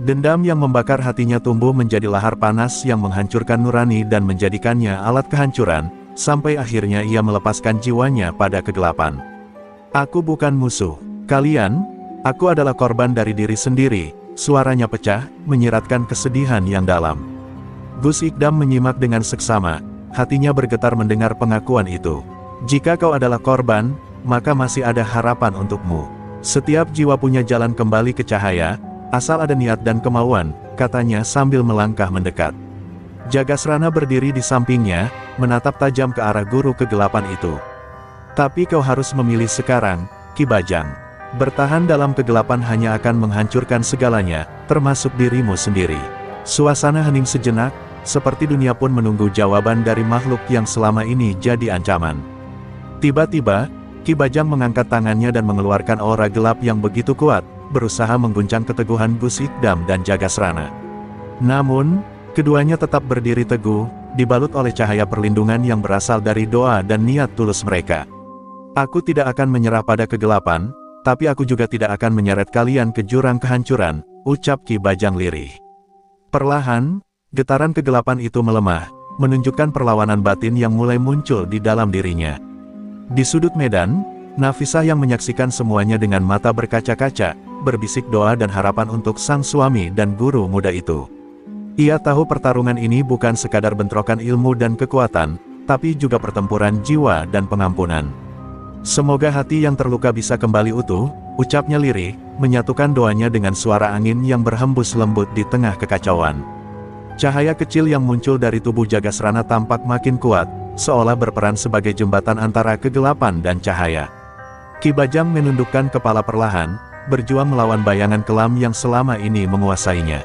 Dendam yang membakar hatinya tumbuh menjadi lahar panas yang menghancurkan nurani dan menjadikannya alat kehancuran, sampai akhirnya ia melepaskan jiwanya pada kegelapan. Aku bukan musuh kalian, aku adalah korban dari diri sendiri, suaranya pecah, menyiratkan kesedihan yang dalam. Gus Ikdam menyimak dengan seksama, hatinya bergetar mendengar pengakuan itu. Jika kau adalah korban, maka masih ada harapan untukmu. Setiap jiwa punya jalan kembali ke cahaya, asal ada niat dan kemauan, katanya sambil melangkah mendekat. Jagasrana berdiri di sampingnya, menatap tajam ke arah guru kegelapan itu. Tapi kau harus memilih sekarang, Ki Bajang. Bertahan dalam kegelapan hanya akan menghancurkan segalanya, termasuk dirimu sendiri. Suasana hening sejenak, seperti dunia pun menunggu jawaban dari makhluk yang selama ini jadi ancaman. Tiba-tiba, Ki Bajang mengangkat tangannya dan mengeluarkan aura gelap yang begitu kuat, berusaha mengguncang keteguhan Gus Ikdam dan Jagasrana. Namun, keduanya tetap berdiri teguh, dibalut oleh cahaya perlindungan yang berasal dari doa dan niat tulus mereka. Aku tidak akan menyerah pada kegelapan, tapi aku juga tidak akan menyeret kalian ke jurang kehancuran, ucap Ki Bajang lirih. Perlahan, getaran kegelapan itu melemah, menunjukkan perlawanan batin yang mulai muncul di dalam dirinya. Di sudut medan, Nafisah yang menyaksikan semuanya dengan mata berkaca-kaca, berbisik doa dan harapan untuk sang suami dan guru muda itu. Ia tahu pertarungan ini bukan sekadar bentrokan ilmu dan kekuatan, tapi juga pertempuran jiwa dan pengampunan. Semoga hati yang terluka bisa kembali utuh, ucapnya lirih, menyatukan doanya dengan suara angin yang berhembus lembut di tengah kekacauan. Cahaya kecil yang muncul dari tubuh Jagasrana tampak makin kuat, seolah berperan sebagai jembatan antara kegelapan dan cahaya. Ki Bajang menundukkan kepala perlahan, berjuang melawan bayangan kelam yang selama ini menguasainya.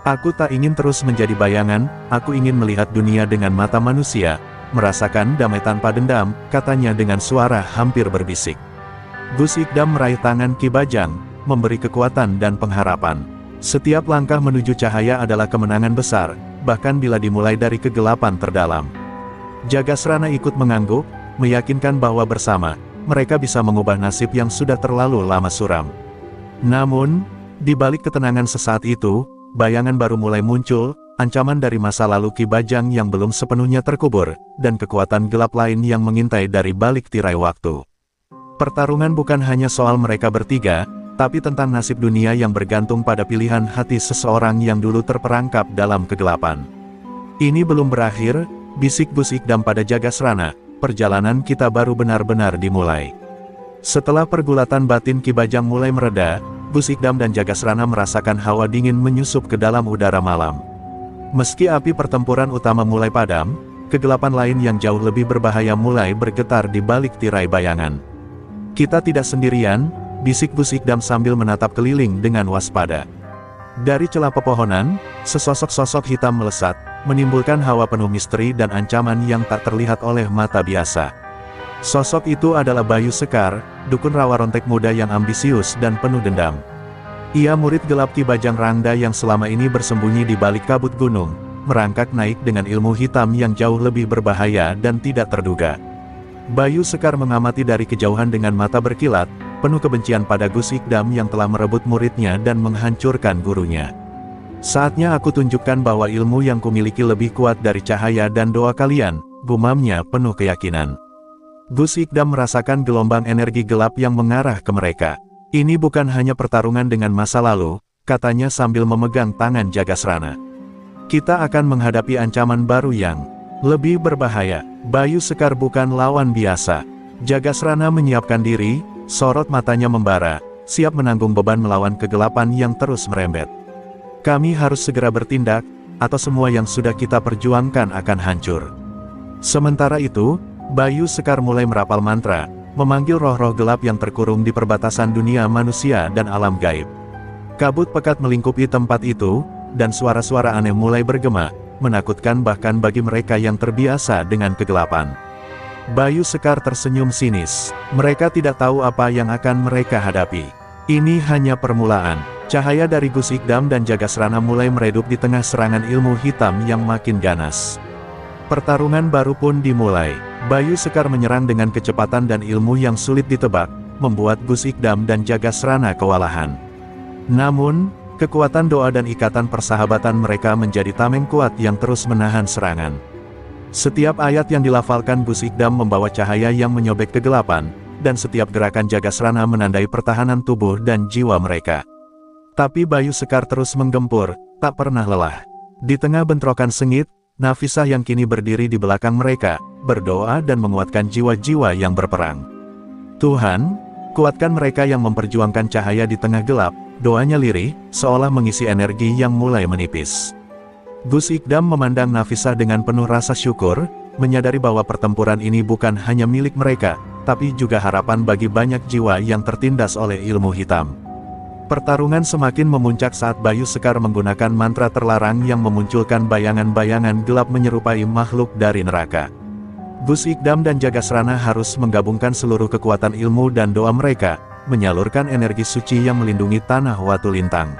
Aku tak ingin terus menjadi bayangan, aku ingin melihat dunia dengan mata manusia, merasakan damai tanpa dendam, katanya dengan suara hampir berbisik. Gus Ikdam meraih tangan Ki Bajang, memberi kekuatan dan pengharapan. Setiap langkah menuju cahaya adalah kemenangan besar, bahkan bila dimulai dari kegelapan terdalam. Jagasrana ikut mengangguk, meyakinkan bahwa bersama, mereka bisa mengubah nasib yang sudah terlalu lama suram. Namun, di balik ketenangan sesaat itu, bayangan baru mulai muncul, ancaman dari masa lalu Ki Bajang yang belum sepenuhnya terkubur, dan kekuatan gelap lain yang mengintai dari balik tirai waktu. Pertarungan bukan hanya soal mereka bertiga, tapi tentang nasib dunia yang bergantung pada pilihan hati seseorang yang dulu terperangkap dalam kegelapan. Ini belum berakhir, bisik Gus Ikdam pada Jagasrana, perjalanan kita baru benar-benar dimulai. Setelah pergulatan batin Ki Bajang mulai mereda, Gus Ikdam dan Jagasrana merasakan hawa dingin menyusup ke dalam udara malam. Meski api pertempuran utama mulai padam, kegelapan lain yang jauh lebih berbahaya mulai bergetar di balik tirai bayangan. Kita tidak sendirian, bisik Gus Ikdam sambil menatap keliling dengan waspada. Dari celah pepohonan, sesosok-sosok hitam melesat, menimbulkan hawa penuh misteri dan ancaman yang tak terlihat oleh mata biasa. Sosok itu adalah Bayu Sekar, dukun rawa rontek muda yang ambisius dan penuh dendam. Ia murid gelap Ki Bajang Rangda yang selama ini bersembunyi di balik kabut gunung, merangkak naik dengan ilmu hitam yang jauh lebih berbahaya dan tidak terduga. Bayu Sekar mengamati dari kejauhan dengan mata berkilat, penuh kebencian pada Gus Ikdam yang telah merebut muridnya dan menghancurkan gurunya. Saatnya aku tunjukkan bahwa ilmu yang kumiliki lebih kuat dari cahaya dan doa kalian, gumamnya penuh keyakinan. Gus Ikdam merasakan gelombang energi gelap yang mengarah ke mereka. Ini bukan hanya pertarungan dengan masa lalu, katanya sambil memegang tangan Jagasrana. Kita akan menghadapi ancaman baru yang lebih berbahaya. Bayu Sekar bukan lawan biasa. Jagasrana menyiapkan diri, sorot matanya membara, siap menanggung beban melawan kegelapan yang terus merembet. Kami harus segera bertindak, atau semua yang sudah kita perjuangkan akan hancur. Sementara itu, Bayu Sekar mulai merapal mantra, memanggil roh-roh gelap yang terkurung di perbatasan dunia manusia dan alam gaib. Kabut pekat melingkupi tempat itu, dan suara-suara aneh mulai bergema, menakutkan bahkan bagi mereka yang terbiasa dengan kegelapan. Bayu Sekar tersenyum sinis. Mereka tidak tahu apa yang akan mereka hadapi. Ini hanya permulaan. Cahaya dari Gus Ikdam dan Jagasrana mulai meredup di tengah serangan ilmu hitam yang makin ganas. Pertarungan baru pun dimulai. Bayu Sekar menyerang dengan kecepatan dan ilmu yang sulit ditebak, membuat Gus Ikdam dan Jagasrana kewalahan. Namun, kekuatan doa dan ikatan persahabatan mereka menjadi tameng kuat yang terus menahan serangan. Setiap ayat yang dilafalkan Gus Ikdam membawa cahaya yang menyobek kegelapan, dan setiap gerakan Jagasrana menandai pertahanan tubuh dan jiwa mereka. Tapi Bayu Sekar terus menggempur, tak pernah lelah. Di tengah bentrokan sengit, Nafisah yang kini berdiri di belakang mereka, berdoa dan menguatkan jiwa-jiwa yang berperang. Tuhan, kuatkan mereka yang memperjuangkan cahaya di tengah gelap. Doanya lirih, seolah mengisi energi yang mulai menipis. Gus Ikdam memandang Nafisah dengan penuh rasa syukur, menyadari bahwa pertempuran ini bukan hanya milik mereka, tapi juga harapan bagi banyak jiwa yang tertindas oleh ilmu hitam. Pertarungan semakin memuncak saat Bayu Sekar menggunakan mantra terlarang yang memunculkan bayangan-bayangan gelap menyerupai makhluk dari neraka. Gus Ikdam dan Jagasrana harus menggabungkan seluruh kekuatan ilmu dan doa mereka, menyalurkan energi suci yang melindungi tanah Watu Lintang.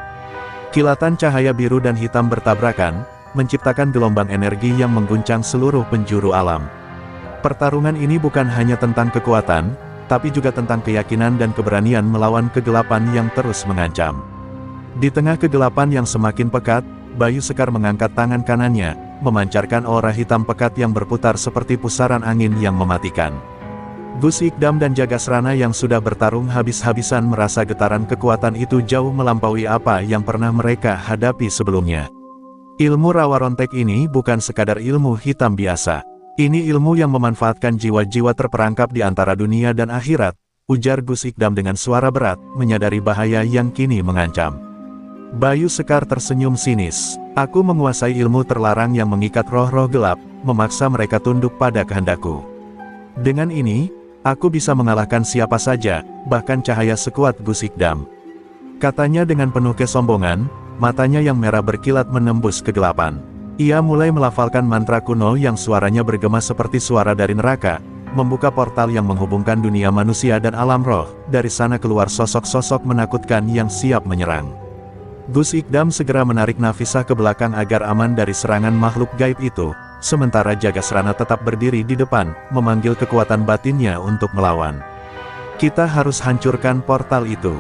Kilatan cahaya biru dan hitam bertabrakan, menciptakan gelombang energi yang mengguncang seluruh penjuru alam. Pertarungan ini bukan hanya tentang kekuatan, tapi juga tentang keyakinan dan keberanian melawan kegelapan yang terus mengancam. Di tengah kegelapan yang semakin pekat, Bayu Sekar mengangkat tangan kanannya, memancarkan aura hitam pekat yang berputar seperti pusaran angin yang mematikan. Gus Ikdam dan Jagasrana yang sudah bertarung habis-habisan merasa getaran kekuatan itu jauh melampaui apa yang pernah mereka hadapi sebelumnya. Ilmu rawa rontek ini bukan sekadar ilmu hitam biasa. Ini ilmu yang memanfaatkan jiwa-jiwa terperangkap di antara dunia dan akhirat, ujar Gus Ikdam dengan suara berat, menyadari bahaya yang kini mengancam. Bayu Sekar tersenyum sinis. Aku menguasai ilmu terlarang yang mengikat roh-roh gelap, memaksa mereka tunduk pada kehendakku. Dengan ini, aku bisa mengalahkan siapa saja, bahkan cahaya sekuat Gus Ikdam. Katanya dengan penuh kesombongan, matanya yang merah berkilat menembus kegelapan. Ia mulai melafalkan mantra kuno yang suaranya bergema seperti suara dari neraka, membuka portal yang menghubungkan dunia manusia dan alam roh. Dari sana keluar sosok-sosok menakutkan yang siap menyerang. Gus Ikdam segera menarik Nafisah ke belakang agar aman dari serangan makhluk gaib itu. Sementara Jagasrana tetap berdiri di depan, memanggil kekuatan batinnya untuk melawan. Kita harus hancurkan portal itu.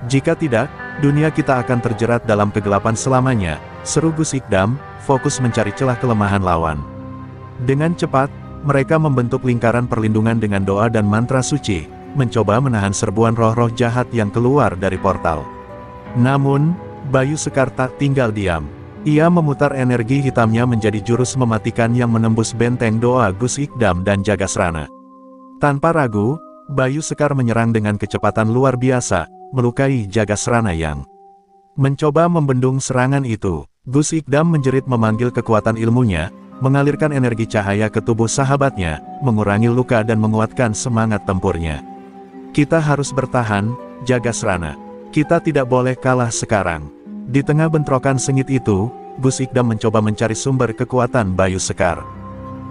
Jika tidak, dunia kita akan terjerat dalam kegelapan selamanya, seru Gus Ikdam, fokus mencari celah kelemahan lawan. Dengan cepat, mereka membentuk lingkaran perlindungan dengan doa dan mantra suci, mencoba menahan serbuan roh-roh jahat yang keluar dari portal. Namun, Bayu Sekar tak tinggal diam. Ia memutar energi hitamnya menjadi jurus mematikan yang menembus benteng doa Gus Ikdam dan Jagasrana. Tanpa ragu, Bayu Sekar menyerang dengan kecepatan luar biasa, melukai Jagasrana yang mencoba membendung serangan itu. Gus Ikdam menjerit memanggil kekuatan ilmunya, mengalirkan energi cahaya ke tubuh sahabatnya, mengurangi luka dan menguatkan semangat tempurnya. Kita harus bertahan, Jagasrana. Kita tidak boleh kalah sekarang. Di tengah bentrokan sengit itu, Gus Ikdam mencoba mencari sumber kekuatan Bayu Sekar.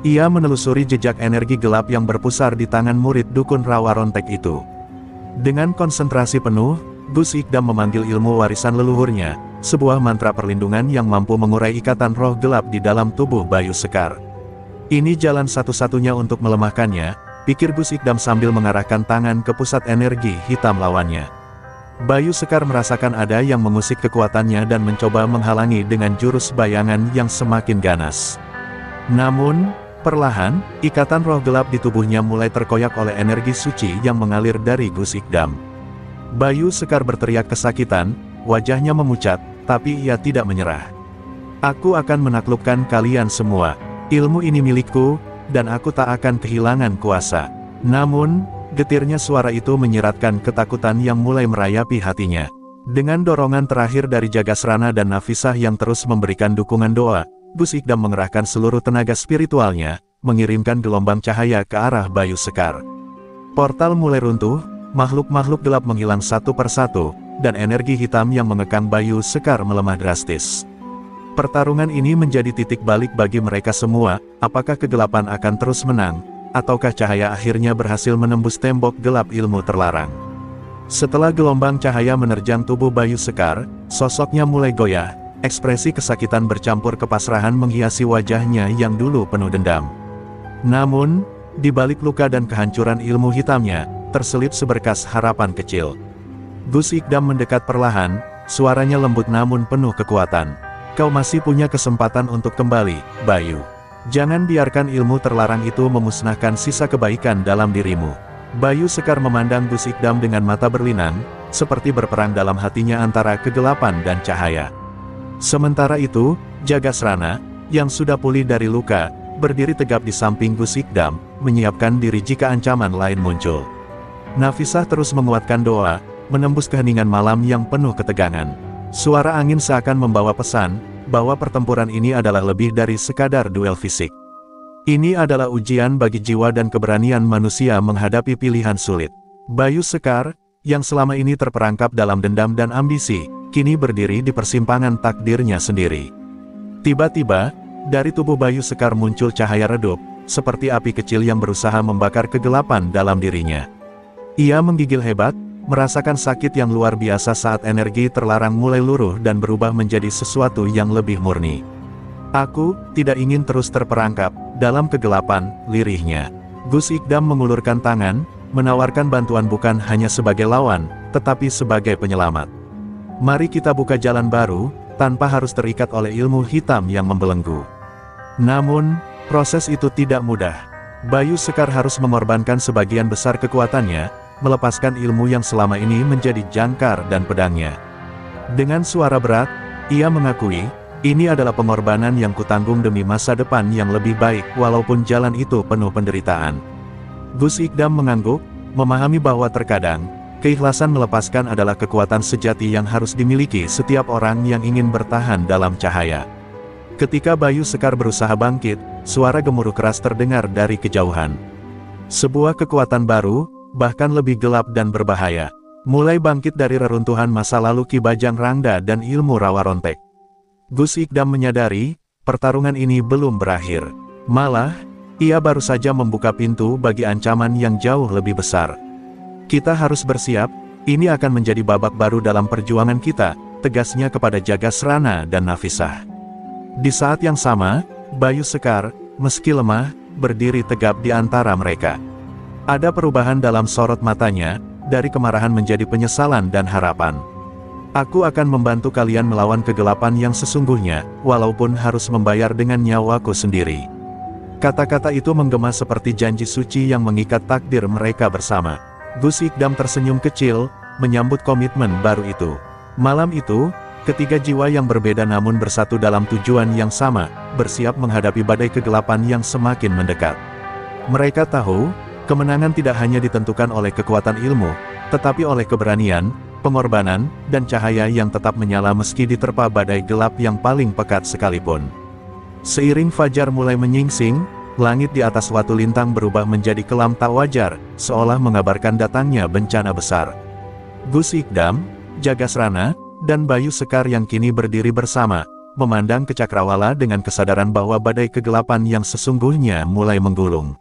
Ia menelusuri jejak energi gelap yang berpusar di tangan murid dukun rawa rontek itu. Dengan konsentrasi penuh, Gus Ikdam memanggil ilmu warisan leluhurnya, sebuah mantra perlindungan yang mampu mengurai ikatan roh gelap di dalam tubuh Bayu Sekar. Ini jalan satu-satunya untuk melemahkannya, pikir Gus Ikdam sambil mengarahkan tangan ke pusat energi hitam lawannya. Bayu Sekar merasakan ada yang mengusik kekuatannya dan mencoba menghalangi dengan jurus bayangan yang semakin ganas. Namun, perlahan, ikatan roh gelap di tubuhnya mulai terkoyak oleh energi suci yang mengalir dari Gus Ikdam. Bayu Sekar berteriak kesakitan, wajahnya memucat, tapi ia tidak menyerah. Aku akan menaklukkan kalian semua. Ilmu ini milikku, dan aku tak akan kehilangan kuasa. Namun, getirnya suara itu menyiratkan ketakutan yang mulai merayapi hatinya. Dengan dorongan terakhir dari Jagasrana dan Nafisah yang terus memberikan dukungan doa, Gus Ikdam mengerahkan seluruh tenaga spiritualnya, mengirimkan gelombang cahaya ke arah Bayu Sekar. Portal mulai runtuh, makhluk-makhluk gelap menghilang satu persatu, dan energi hitam yang mengekang Bayu Sekar melemah drastis. Pertarungan ini menjadi titik balik bagi mereka semua, apakah kegelapan akan terus menang, ataukah cahaya akhirnya berhasil menembus tembok gelap ilmu terlarang. Setelah gelombang cahaya menerjang tubuh Bayu Sekar, sosoknya mulai goyah, ekspresi kesakitan bercampur kepasrahan menghiasi wajahnya yang dulu penuh dendam. Namun, di balik luka dan kehancuran ilmu hitamnya, terselip seberkas harapan kecil. Gus Ikdam mendekat perlahan, suaranya lembut namun penuh kekuatan. Kau masih punya kesempatan untuk kembali, Bayu. Jangan biarkan ilmu terlarang itu memusnahkan sisa kebaikan dalam dirimu. Bayu Sekar memandang Gus Ikdam dengan mata berlinang, seperti berperang dalam hatinya antara kegelapan dan cahaya. Sementara itu, Jagasrana, yang sudah pulih dari luka, berdiri tegap di samping Gus Ikdam, menyiapkan diri jika ancaman lain muncul. Nafisah terus menguatkan doa, menembus keheningan malam yang penuh ketegangan. Suara angin seakan membawa pesan, bahwa pertempuran ini adalah lebih dari sekadar duel fisik. Ini adalah ujian bagi jiwa dan keberanian manusia menghadapi pilihan sulit. Bayu Sekar, yang selama ini terperangkap dalam dendam dan ambisi, kini berdiri di persimpangan takdirnya sendiri. Tiba-tiba, dari tubuh Bayu Sekar muncul cahaya redup, seperti api kecil yang berusaha membakar kegelapan dalam dirinya. Ia menggigil hebat, merasakan sakit yang luar biasa saat energi terlarang mulai luruh dan berubah menjadi sesuatu yang lebih murni. Aku tidak ingin terus terperangkap dalam kegelapan, lirihnya. Gus Ikdam mengulurkan tangan, menawarkan bantuan bukan hanya sebagai lawan, tetapi sebagai penyelamat. Mari kita buka jalan baru, tanpa harus terikat oleh ilmu hitam yang membelenggu. Namun, proses itu tidak mudah. Bayu Sekar harus mengorbankan sebagian besar kekuatannya, melepaskan ilmu yang selama ini menjadi jangkar dan pedangnya. Dengan suara berat, ia mengakui, ini adalah pengorbanan yang kutanggung demi masa depan yang lebih baik walaupun jalan itu penuh penderitaan. Gus Ikdam mengangguk, memahami bahwa terkadang, keikhlasan melepaskan adalah kekuatan sejati yang harus dimiliki setiap orang yang ingin bertahan dalam cahaya. Ketika Bayu Sekar berusaha bangkit, suara gemuruh keras terdengar dari kejauhan. Sebuah kekuatan baru, bahkan lebih gelap dan berbahaya, mulai bangkit dari reruntuhan masa lalu Ki Bajang Rangda dan ilmu Rawa Rontek. Gus Ikdam menyadari, pertarungan ini belum berakhir. Malah, ia baru saja membuka pintu bagi ancaman yang jauh lebih besar. Kita harus bersiap, ini akan menjadi babak baru dalam perjuangan kita, tegasnya kepada Jagasrana dan Nafisah. Di saat yang sama, Bayu Sekar, meski lemah, berdiri tegap di antara mereka. Ada perubahan dalam sorot matanya, dari kemarahan menjadi penyesalan dan harapan. Aku akan membantu kalian melawan kegelapan yang sesungguhnya, walaupun harus membayar dengan nyawaku sendiri. Kata-kata itu menggema seperti janji suci yang mengikat takdir mereka bersama. Gus Ikdam tersenyum kecil, menyambut komitmen baru itu. Malam itu, ketiga jiwa yang berbeda namun bersatu dalam tujuan yang sama, bersiap menghadapi badai kegelapan yang semakin mendekat. Mereka tahu, kemenangan tidak hanya ditentukan oleh kekuatan ilmu, tetapi oleh keberanian, pengorbanan, dan cahaya yang tetap menyala meski diterpa badai gelap yang paling pekat sekalipun. Seiring fajar mulai menyingsing, langit di atas Watu Lintang berubah menjadi kelam tak wajar, seolah mengabarkan datangnya bencana besar. Gus Ikdam, Jagasrana, dan Bayu Sekar yang kini berdiri bersama, memandang ke Cakrawala dengan kesadaran bahwa badai kegelapan yang sesungguhnya mulai menggulung.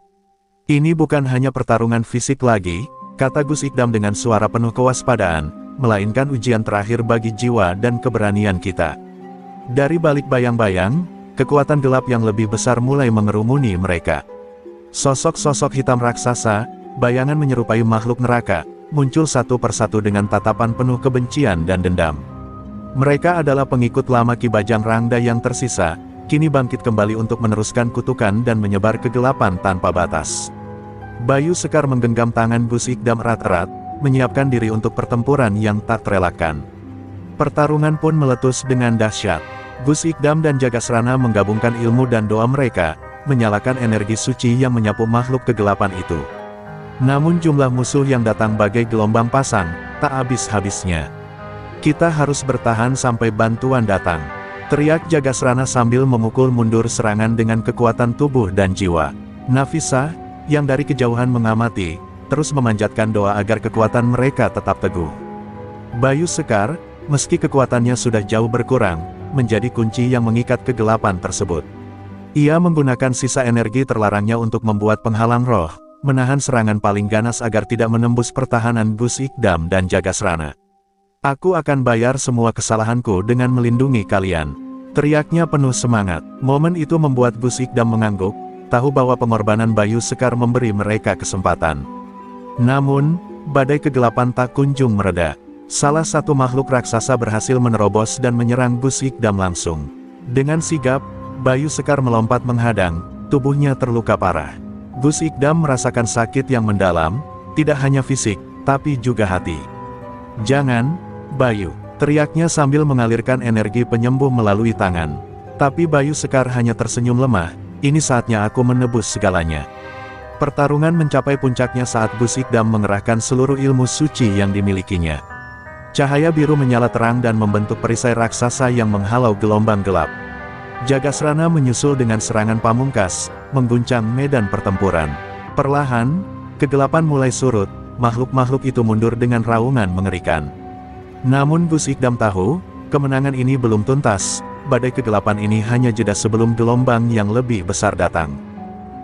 Ini bukan hanya pertarungan fisik lagi, kata Gus Ikdam dengan suara penuh kewaspadaan, melainkan ujian terakhir bagi jiwa dan keberanian kita. Dari balik bayang-bayang, kekuatan gelap yang lebih besar mulai mengerumuni mereka. Sosok-sosok hitam raksasa, bayangan menyerupai makhluk neraka, muncul satu persatu dengan tatapan penuh kebencian dan dendam. Mereka adalah pengikut lama Ki Bajang Rangda yang tersisa, kini bangkit kembali untuk meneruskan kutukan dan menyebar kegelapan tanpa batas. Bayu Sekar menggenggam tangan Gus Ikdam erat-erat, menyiapkan diri untuk pertempuran yang tak terelakkan. Pertarungan pun meletus dengan dahsyat. Gus Ikdam dan Jagasrana menggabungkan ilmu dan doa mereka, menyalakan energi suci yang menyapu makhluk kegelapan itu. Namun jumlah musuh yang datang bagai gelombang pasang, tak habis-habisnya. Kita harus bertahan sampai bantuan datang, teriak Jagasrana sambil memukul mundur serangan dengan kekuatan tubuh dan jiwa. Nafisa, yang dari kejauhan mengamati, terus memanjatkan doa agar kekuatan mereka tetap teguh. Bayu Sekar, meski kekuatannya sudah jauh berkurang, menjadi kunci yang mengikat kegelapan tersebut. Ia menggunakan sisa energi terlarangnya untuk membuat penghalang roh, menahan serangan paling ganas agar tidak menembus pertahanan Gus Ikdam dan Jagasrana. Aku akan bayar semua kesalahanku dengan melindungi kalian, teriaknya penuh semangat. Momen itu membuat Gus Ikdam mengangguk, tahu bahwa pengorbanan Bayu Sekar memberi mereka kesempatan. Namun, badai kegelapan tak kunjung mereda. Salah satu makhluk raksasa berhasil menerobos dan menyerang Gus Ikdam langsung. Dengan sigap, Bayu Sekar melompat menghadang, tubuhnya terluka parah. Gus Ikdam merasakan sakit yang mendalam, tidak hanya fisik, tapi juga hati. "Jangan, Bayu," teriaknya sambil mengalirkan energi penyembuh melalui tangan. Tapi Bayu Sekar hanya tersenyum lemah, "Ini saatnya aku menebus segalanya." Pertarungan mencapai puncaknya saat Gus Ikdam mengerahkan seluruh ilmu suci yang dimilikinya. Cahaya biru menyala terang dan membentuk perisai raksasa yang menghalau gelombang gelap. Jagasrana menyusul dengan serangan pamungkas, mengguncang medan pertempuran. Perlahan, kegelapan mulai surut, makhluk-makhluk itu mundur dengan raungan mengerikan. Namun Gus Ikdam tahu, kemenangan ini belum tuntas, badai kegelapan ini hanya jeda sebelum gelombang yang lebih besar datang.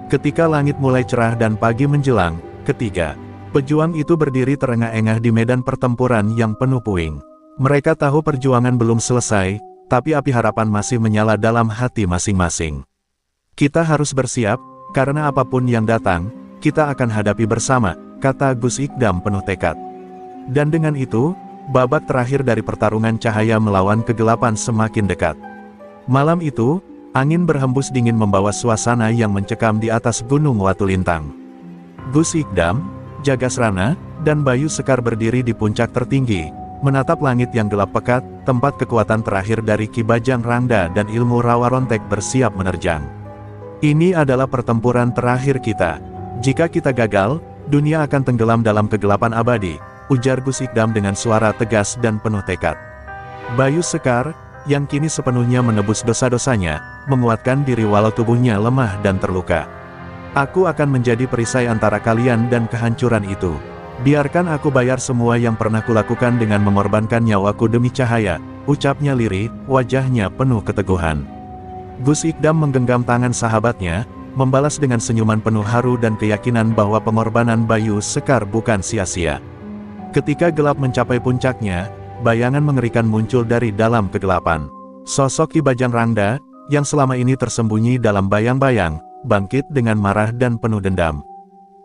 Ketika langit mulai cerah dan pagi menjelang, ketiga pejuang itu berdiri terengah-engah di medan pertempuran yang penuh puing. Mereka tahu perjuangan belum selesai, tapi api harapan masih menyala dalam hati masing-masing. "Kita harus bersiap, karena apapun yang datang, kita akan hadapi bersama," kata Gus Ikdam penuh tekad. Dan dengan itu, babak terakhir dari pertarungan cahaya melawan kegelapan semakin dekat. Malam itu, angin berhembus dingin membawa suasana yang mencekam di atas Gunung Watulintang. Gus Ikdam, Jagasrana, dan Bayu Sekar berdiri di puncak tertinggi, menatap langit yang gelap pekat, tempat kekuatan terakhir dari Ki Bajang Rangda dan ilmu Rawa Rontek bersiap menerjang. "Ini adalah pertempuran terakhir kita. Jika kita gagal, dunia akan tenggelam dalam kegelapan abadi," ujar Gus Ikdam dengan suara tegas dan penuh tekad. Bayu Sekar, yang kini sepenuhnya menebus dosa-dosanya, menguatkan diri walau tubuhnya lemah dan terluka. "Aku akan menjadi perisai antara kalian dan kehancuran itu. Biarkan aku bayar semua yang pernah kulakukan dengan mengorbankan nyawaku demi cahaya," ucapnya lirih, wajahnya penuh keteguhan. Gus Ikdam menggenggam tangan sahabatnya, membalas dengan senyuman penuh haru dan keyakinan bahwa pengorbanan Bayu Sekar bukan sia-sia. Ketika gelap mencapai puncaknya, bayangan mengerikan muncul dari dalam kegelapan. Sosok Ki Bajang Rangda, yang selama ini tersembunyi dalam bayang-bayang, bangkit dengan marah dan penuh dendam.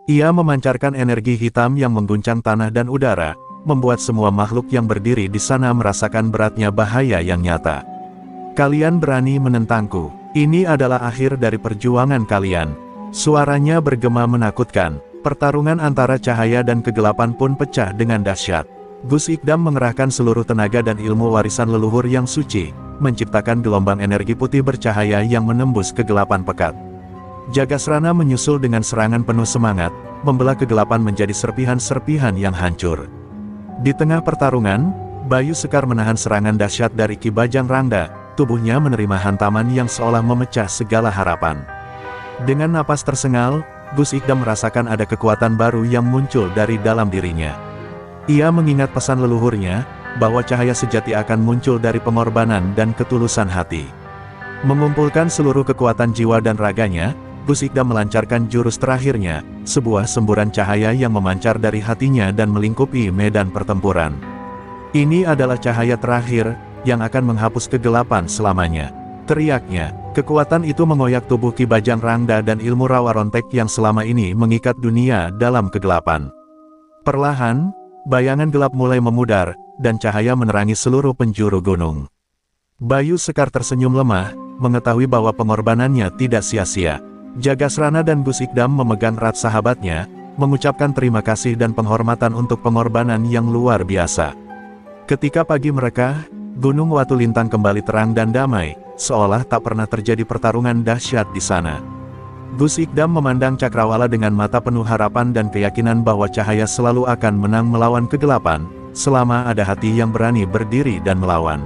Ia memancarkan energi hitam yang mengguncang tanah dan udara, membuat semua makhluk yang berdiri di sana merasakan beratnya bahaya yang nyata. "Kalian berani menentangku. Ini adalah akhir dari perjuangan kalian." Suaranya bergema menakutkan. Pertarungan antara cahaya dan kegelapan pun pecah dengan dahsyat. Gus Ikdam mengerahkan seluruh tenaga dan ilmu warisan leluhur yang suci, menciptakan gelombang energi putih bercahaya yang menembus kegelapan pekat. Jagasrana menyusul dengan serangan penuh semangat, membelah kegelapan menjadi serpihan-serpihan yang hancur. Di tengah pertarungan, Bayu Sekar menahan serangan dahsyat dari Ki Bajang Rangda, tubuhnya menerima hantaman yang seolah memecah segala harapan. Dengan napas tersengal, Gus Ikdam merasakan ada kekuatan baru yang muncul dari dalam dirinya. Ia mengingat pesan leluhurnya, bahwa cahaya sejati akan muncul dari pengorbanan dan ketulusan hati. Mengumpulkan seluruh kekuatan jiwa dan raganya, Gus Ikdam melancarkan jurus terakhirnya, sebuah semburan cahaya yang memancar dari hatinya dan melingkupi medan pertempuran. "Ini adalah cahaya terakhir, yang akan menghapus kegelapan selamanya," teriaknya. Kekuatan itu mengoyak tubuh Ki Bajang Rangda dan ilmu rawa rontek yang selama ini mengikat dunia dalam kegelapan. Perlahan, bayangan gelap mulai memudar, dan cahaya menerangi seluruh penjuru gunung. Bayu Sekar tersenyum lemah, mengetahui bahwa pengorbanannya tidak sia-sia. Jagasrana dan Gus Ikdam memegang erat sahabatnya, mengucapkan terima kasih dan penghormatan untuk pengorbanan yang luar biasa. Ketika pagi mereka, Gunung Watu Lintang kembali terang dan damai, seolah tak pernah terjadi pertarungan dahsyat di sana. Gus Ikdam memandang Cakrawala dengan mata penuh harapan dan keyakinan bahwa cahaya selalu akan menang melawan kegelapan, selama ada hati yang berani berdiri dan melawan.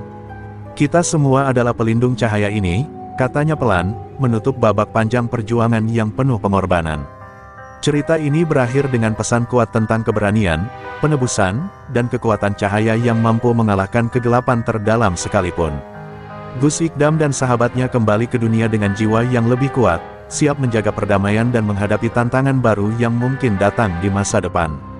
Kita semua adalah pelindung cahaya ini, katanya pelan, menutup babak panjang perjuangan yang penuh pengorbanan. Cerita ini berakhir dengan pesan kuat tentang keberanian, penebusan, dan kekuatan cahaya yang mampu mengalahkan kegelapan terdalam sekalipun. Gus Ikdam dan sahabatnya kembali ke dunia dengan jiwa yang lebih kuat, siap menjaga perdamaian dan menghadapi tantangan baru yang mungkin datang di masa depan.